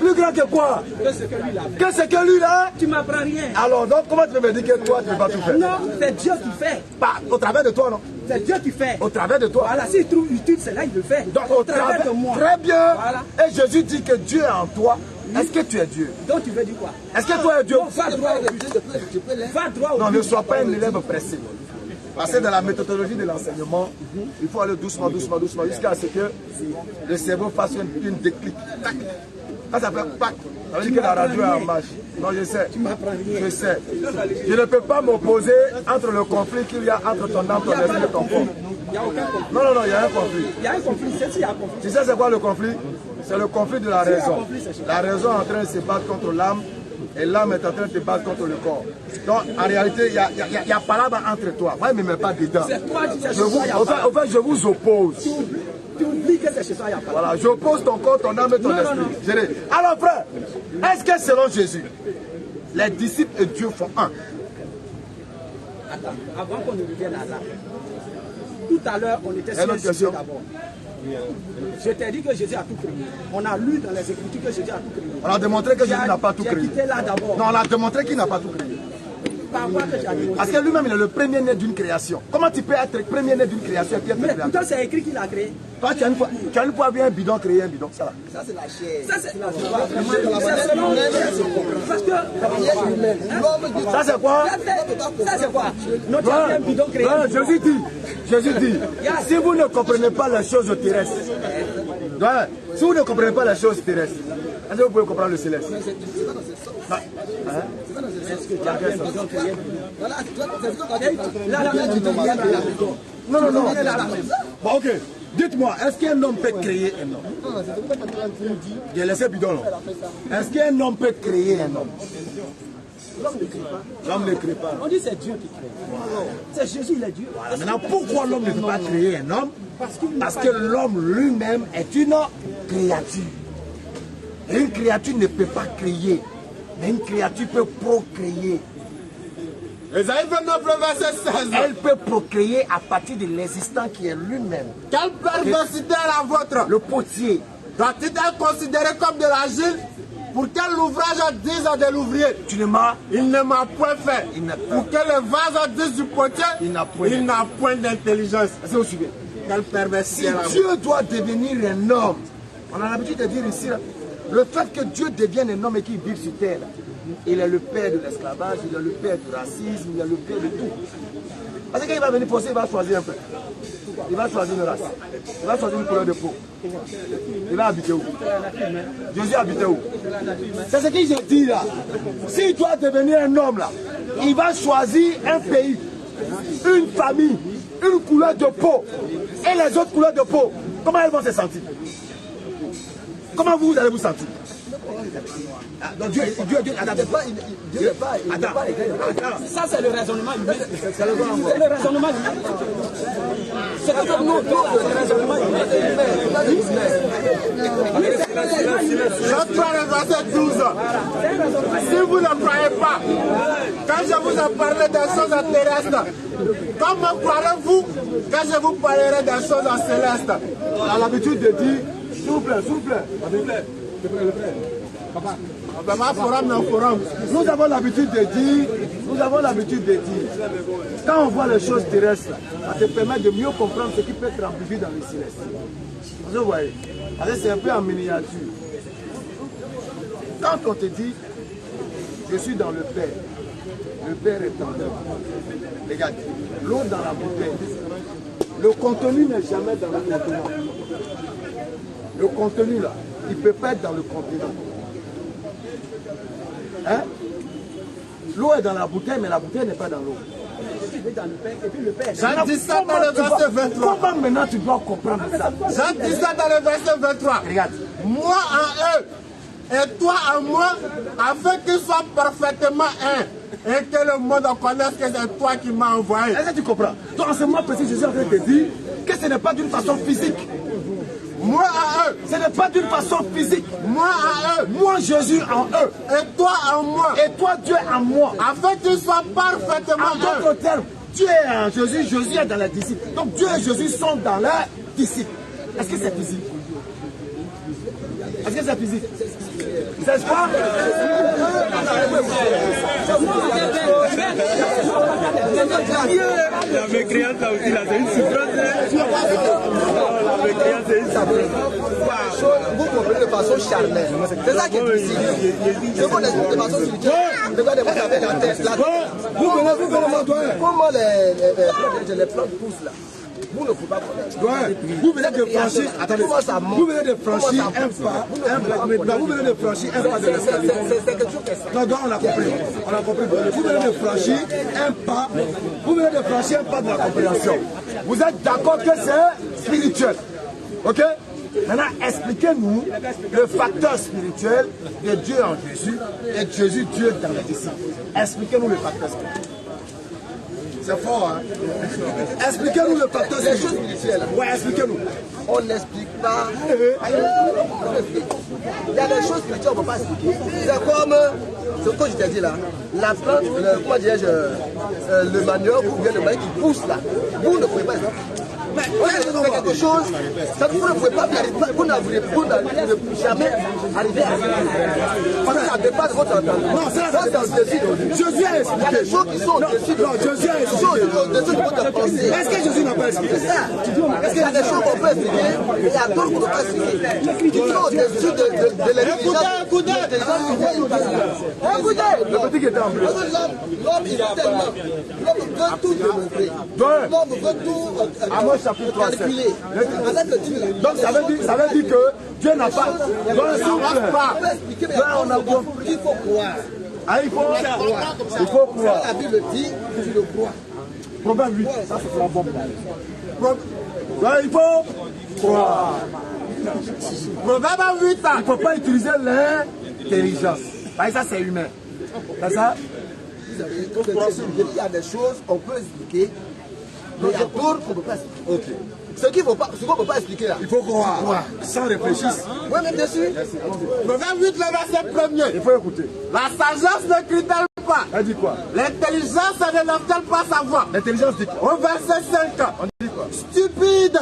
S2: Plus grand que quoi?
S5: Que ce que lui, là.
S2: Que ce que lui là?
S5: Tu ne m'apprends rien.
S2: Alors, donc, comment tu peux me dire que toi, tu ne peux pas tout faire?
S5: Non, c'est Dieu qui fait.
S2: Pas au travers de toi, non?
S5: C'est Dieu qui fait.
S2: Au travers de toi.
S5: Voilà, s'il trouve utile, c'est là il le fait.
S2: Donc, au travers
S5: de moi.
S2: Très bien.
S5: Voilà.
S2: Et Jésus dit que Dieu est en toi. Est-ce que tu es Dieu?
S5: Donc, tu veux dire quoi?
S2: Est-ce que toi es Dieu?
S5: Non, va droit au but. Va droit au but.
S2: Non, ne sois pas un élève pressé. Parce que dans la méthodologie de l'enseignement, il faut aller doucement, doucement, doucement, jusqu'à ce que le cerveau fasse une déclic. Tac. Quand ça fait pac, ça veut dire que la radio est en marche. Non, je sais.
S5: Tu m'apprends rien.
S2: Je sais. Je ne peux pas m'opposer entre le conflit qu'il y a entre ton âme, ton esprit et ton corps.
S5: Il n'y a aucun conflit.
S2: Non, non, non, il y a un conflit.
S5: Il y a un conflit. C'est s'il y a un conflit.
S2: Tu sais c'est quoi le conflit? C'est le conflit de la raison. La raison est en train de se battre contre l'âme et l'âme est en train de se battre contre le corps. Donc en réalité, il y a palabre entre toi. Moi, je ne me mets pas dedans.
S5: C'est toi qui sais
S2: Je vous, en fait, je vous oppose.
S5: Tu oublies que c'est chez toi, il n'y a pas.
S2: Voilà, j'oppose ton corps, ton âme et ton esprit. Alors frère, est-ce que selon Jésus, les disciples et Dieu font un?
S5: Attends, avant qu'on ne revienne à là, tout à l'heure, on était sur un sujet d'abord. Je t'ai dit que Jésus a tout créé. On a lu dans les Écritures que Jésus a tout créé.
S2: On a démontré que Jésus n'a pas tout créé.
S5: J'ai quitté là d'abord.
S2: Non, on a démontré qu'il n'a pas tout créé.
S5: Par quoi que tu as démontré?
S2: Parce que lui-même, il est le premier-né d'une création. Comment tu peux être premier-né d'une création et puis être
S5: Mais
S2: créateur?
S5: pourtant, c'est écrit qu'il a créé.
S2: Toi, tu as une fois vu un bidon créer un bidon, ça là.
S6: Ça, c'est la chair.
S5: Ça, c'est parce que
S2: Ça, c'est quoi?
S5: ça, c'est quoi? Non, tu as vu un bidon créé.
S2: Non, Jésus dit, si vous ne comprenez pas les choses terrestres, ouais, si vous ne comprenez pas les choses terrestres, est-ce que vous pouvez comprendre le céleste?
S5: Est-ce que tu as vu un bidon créé?
S2: Non. Bon, ok. Dites-moi, est-ce qu'un homme peut créer un homme? J'ai laissé bidon là. Est-ce qu'un homme peut créer un homme? L'homme ne crée pas.
S5: On dit c'est Dieu qui crée. C'est Jésus, il est Dieu.
S2: Voilà. Maintenant, pourquoi l'homme ne peut pas créer un homme? Parce que l'homme lui-même est une créature. Et une créature ne peut pas créer, mais une créature peut procréer.
S1: Esaïe 29, verset 16.
S2: Elle peut procréer à partir de l'existant qui est lui-même.
S1: Quelle perversité est la vôtre?
S2: Le potier.
S1: Doit-il être considéré comme de l'argile? Pour quel ouvrage dise de l'ouvrier?
S2: Tu ne m'as.
S1: Il ne m'a point fait.
S2: Il n'a pas.
S1: Pour que le vase dise du potier,
S2: Il n'a point.
S1: il n'a point d'intelligence.
S2: Est-ce que vous suivez?
S1: Quelle perversité
S2: Si
S1: est la vôtre?
S2: Dieu doit devenir un homme, on a l'habitude de dire ici, là, le fait que Dieu devienne un homme et qu'il vive sur terre, là, il est le père de l'esclavage, il est le père du racisme, il est le père de tout. Parce que quand il va venir poser, il va choisir un peu. Il va choisir une race. Il va choisir une couleur de peau. Il va habiter où? Jésus habitait où? C'est ce que je dis là. S'il doit devenir un homme là, il va choisir un pays, une famille, une couleur de peau. Et les autres couleurs de peau, comment elles vont se sentir? Comment vous allez vous sentir? Donc Dieu, attends.
S5: Ça, c'est le raisonnement humain. C'est le raisonnement humain. C'est comme nous, le raisonnement humain.
S1: Jean 3, verset 12. Si vous ne croyez pas, quand je vous en parlerai des choses terrestres, comment croirez-vous quand je vous parlerai des choses célestes?
S2: On a l'habitude de dire, s'il vous plaît. Papa. Nous avons l'habitude de dire, quand on voit les choses terrestres, ça te permet de mieux comprendre ce qui peut être amplifié dans le céleste. Vous voyez, c'est un peu en miniature. Quand on te dit, je suis dans le Père est en eux. Regarde, l'eau dans la bouteille, le contenu n'est jamais dans le contenant. Le contenu là, il ne peut pas être dans le contenant. Hein? L'eau est dans la bouteille, mais la bouteille n'est pas dans l'eau.
S1: Jean 17 dans le verset 23.
S2: Comment maintenant tu dois comprendre ça?
S1: Jean 17 dans le verset 23.
S2: Regarde.
S1: Moi en eux et toi en moi, afin qu'ils soient parfaitement un. Et que le monde connaisse que c'est toi qui m'as envoyé.
S2: Est-ce que tu comprends? Donc en ce moment précis, Jésus est en train de te dire que ce n'est pas d'une façon physique.
S1: Moi à eux.
S2: Ce n'est pas d'une façon physique.
S1: Moi à eux.
S2: Moi Jésus en eux.
S1: Et toi en moi.
S2: Et toi Dieu en moi.
S1: Afin qu'ils soient parfaitement
S2: En d'autres termes, Dieu est en Jésus, Jésus est dans les disciples. Donc Dieu et Jésus sont dans les disciples. Est-ce que c'est physique? Est-ce que c'est physique? C'est pas?
S7: La mécréance là aussi, là, c'est une souffrance. La mécréance, c'est une souffrance.
S6: Vous comprenez de façon charnelle. C'est ça qui est difficile. Je vous explique de façon spirituelle. Regardez-moi avec la tête. Comment les plantes poussent là? Vous ne pouvez pas connaître.
S2: Vous venez de franchir, attendez, vous venez de franchir un pas, vous venez de franchir un pas de l'escalier.
S6: C'est quelque chose qui est ça.
S2: Non, on a compris. Vous venez de franchir un pas, de la compréhension. Vous êtes d'accord que c'est spirituel. Ok? Maintenant, expliquez-nous le facteur spirituel de Dieu en Jésus et de Jésus Dieu dans les disciples. Expliquez-nous le facteur spirituel. C'est fort, hein? Expliquez-nous le facteur spirituel. Ouais, expliquez-nous.
S6: On n'explique pas. Il y a des choses spirituelles qu'on ne peut pas expliquer. C'est comme ce que je t'ai dit là. La plante, comment dirais-je, le manioc ou bien le maïs qui pousse là. Vous ne pouvez pas expliquer. Mais on fait quelque chose, ça vous ne pouvez pas arriver, vous n'arrivez jamais arriver à ça. Parce que ça dépasse votre entendement. Non, c'est dans le dessus. Jésus a expliqué. Il y a des choses qui sont au-dessus de votre pensée. Est-ce que Jésus n'a pas expliqué? C'est ça. Est-ce qu'il y a des choses qu'on peut expliquer et il y a d'autres qu'on ne peut pas expliquer. Qui sont au-dessus de l'intelligence. Écoutez. Le petit qui était en bleu. L'homme, il est tellement. L'homme veut tout démontrer. L'homme veut tout calculer.
S2: Donc ça veut dire que Dieu n'a pas.
S6: On a compris qu'il faut croire.
S2: Ah, il faut croire.
S6: La Bible dit, tu le crois.
S2: Proverbe 8, ça c'est la bombe. Il faut croire.
S1: Proverbe 8.
S2: Il ne faut pas utiliser l'intelligence. Ça c'est humain. C'est ça?
S6: Il y a des choses qu'on peut expliquer, mais il y a d'autres qu'on ne peut pas expliquer. Ok. Ce qu'on ne peut pas expliquer là.
S2: Il faut croire. Sans réfléchir.
S6: Oui, même dessus.
S1: Proverbe 8, le verset 1er.
S2: Il faut écouter.
S1: La sagesse ne crie-t-elle pas?
S2: Elle dit quoi?
S1: L'intelligence ne lève-t-elle pas sa voix?
S2: L'intelligence dit quoi?
S1: Au verset 5.
S2: On dit quoi?
S1: Stupide.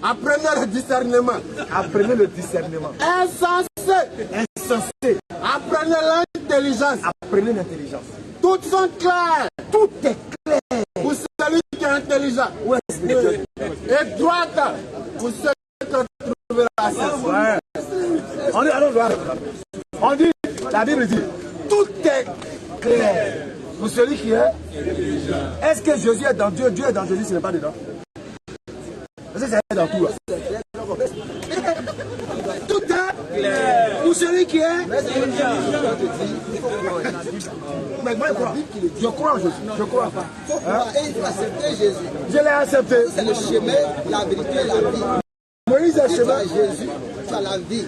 S1: Apprenez le discernement.
S2: Apprenez le discernement.
S1: Insensé. Apprenez l'intelligence.
S2: Apprenez l'intelligence.
S1: Toutes sont claires.
S2: Tout est clair.
S1: Pour celui qui est intelligent.
S2: Ouais,
S1: et droite pour ceux qui ont trouvé la sagesse.
S2: Ouais. On dit, allons voir. On dit, la Bible dit, tout est clair. Pour celui qui est. Est-ce que Jésus est dans Dieu? Dieu est dans Jésus, ce n'est pas dedans. Est-ce que c'est dans tout là? Tout est clair. Pour celui qui est. Mais moi, je crois en Jésus. Je crois pas.
S6: Il faut croire et il faut accepter Jésus.
S2: Je l'ai accepté.
S6: C'est le chemin, la vérité et la vie.
S2: Moïse est
S6: Si tu
S2: chemin.
S6: as Jésus, tu as la vie.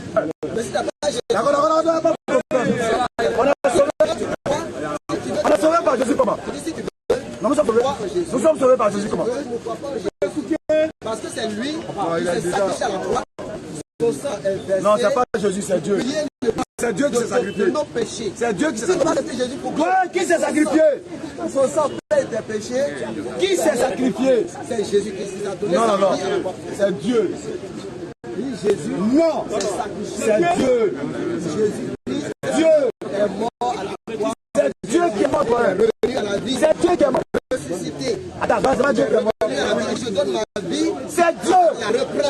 S6: Mais si tu n'as pas Jésus,
S2: D'accord. On a sauvé par Jésus comment?
S6: si tu veux,
S2: Non, nous sommes sauvés par Jésus comment?
S6: ne crois pas en Jésus. Parce que c'est lui qui s'est sacrifié à la croix. Son sang est versé.
S2: Non, c'est pas Jésus, c'est Dieu. C'est Dieu qui s'est sacrifié.
S6: De nos péchés.
S2: C'est Dieu qui s'est
S6: Si tu vas
S2: sacrifié.
S6: accepter Jésus pour
S2: Toi, qui s'est sacrifié?
S6: son sang paie tes péchés,
S2: Qui s'est sacrifié?
S6: c'est Jésus qui s'est donné
S2: Non,
S6: sa
S2: non,
S6: vie à la croix.
S2: c'est Dieu.
S6: Oui, Jésus
S2: Non, c'est Dieu. Dieu.
S6: est mort à la croix,
S2: C'est Dieu qui est mort pour elle.
S6: revenu à la vie,
S2: C'est Dieu qui est mort.
S6: ressuscité.
S2: Attends, c'est pas Dieu qui est mort.
S6: Je donne ma vie,
S2: C'est Dieu.
S6: la reprend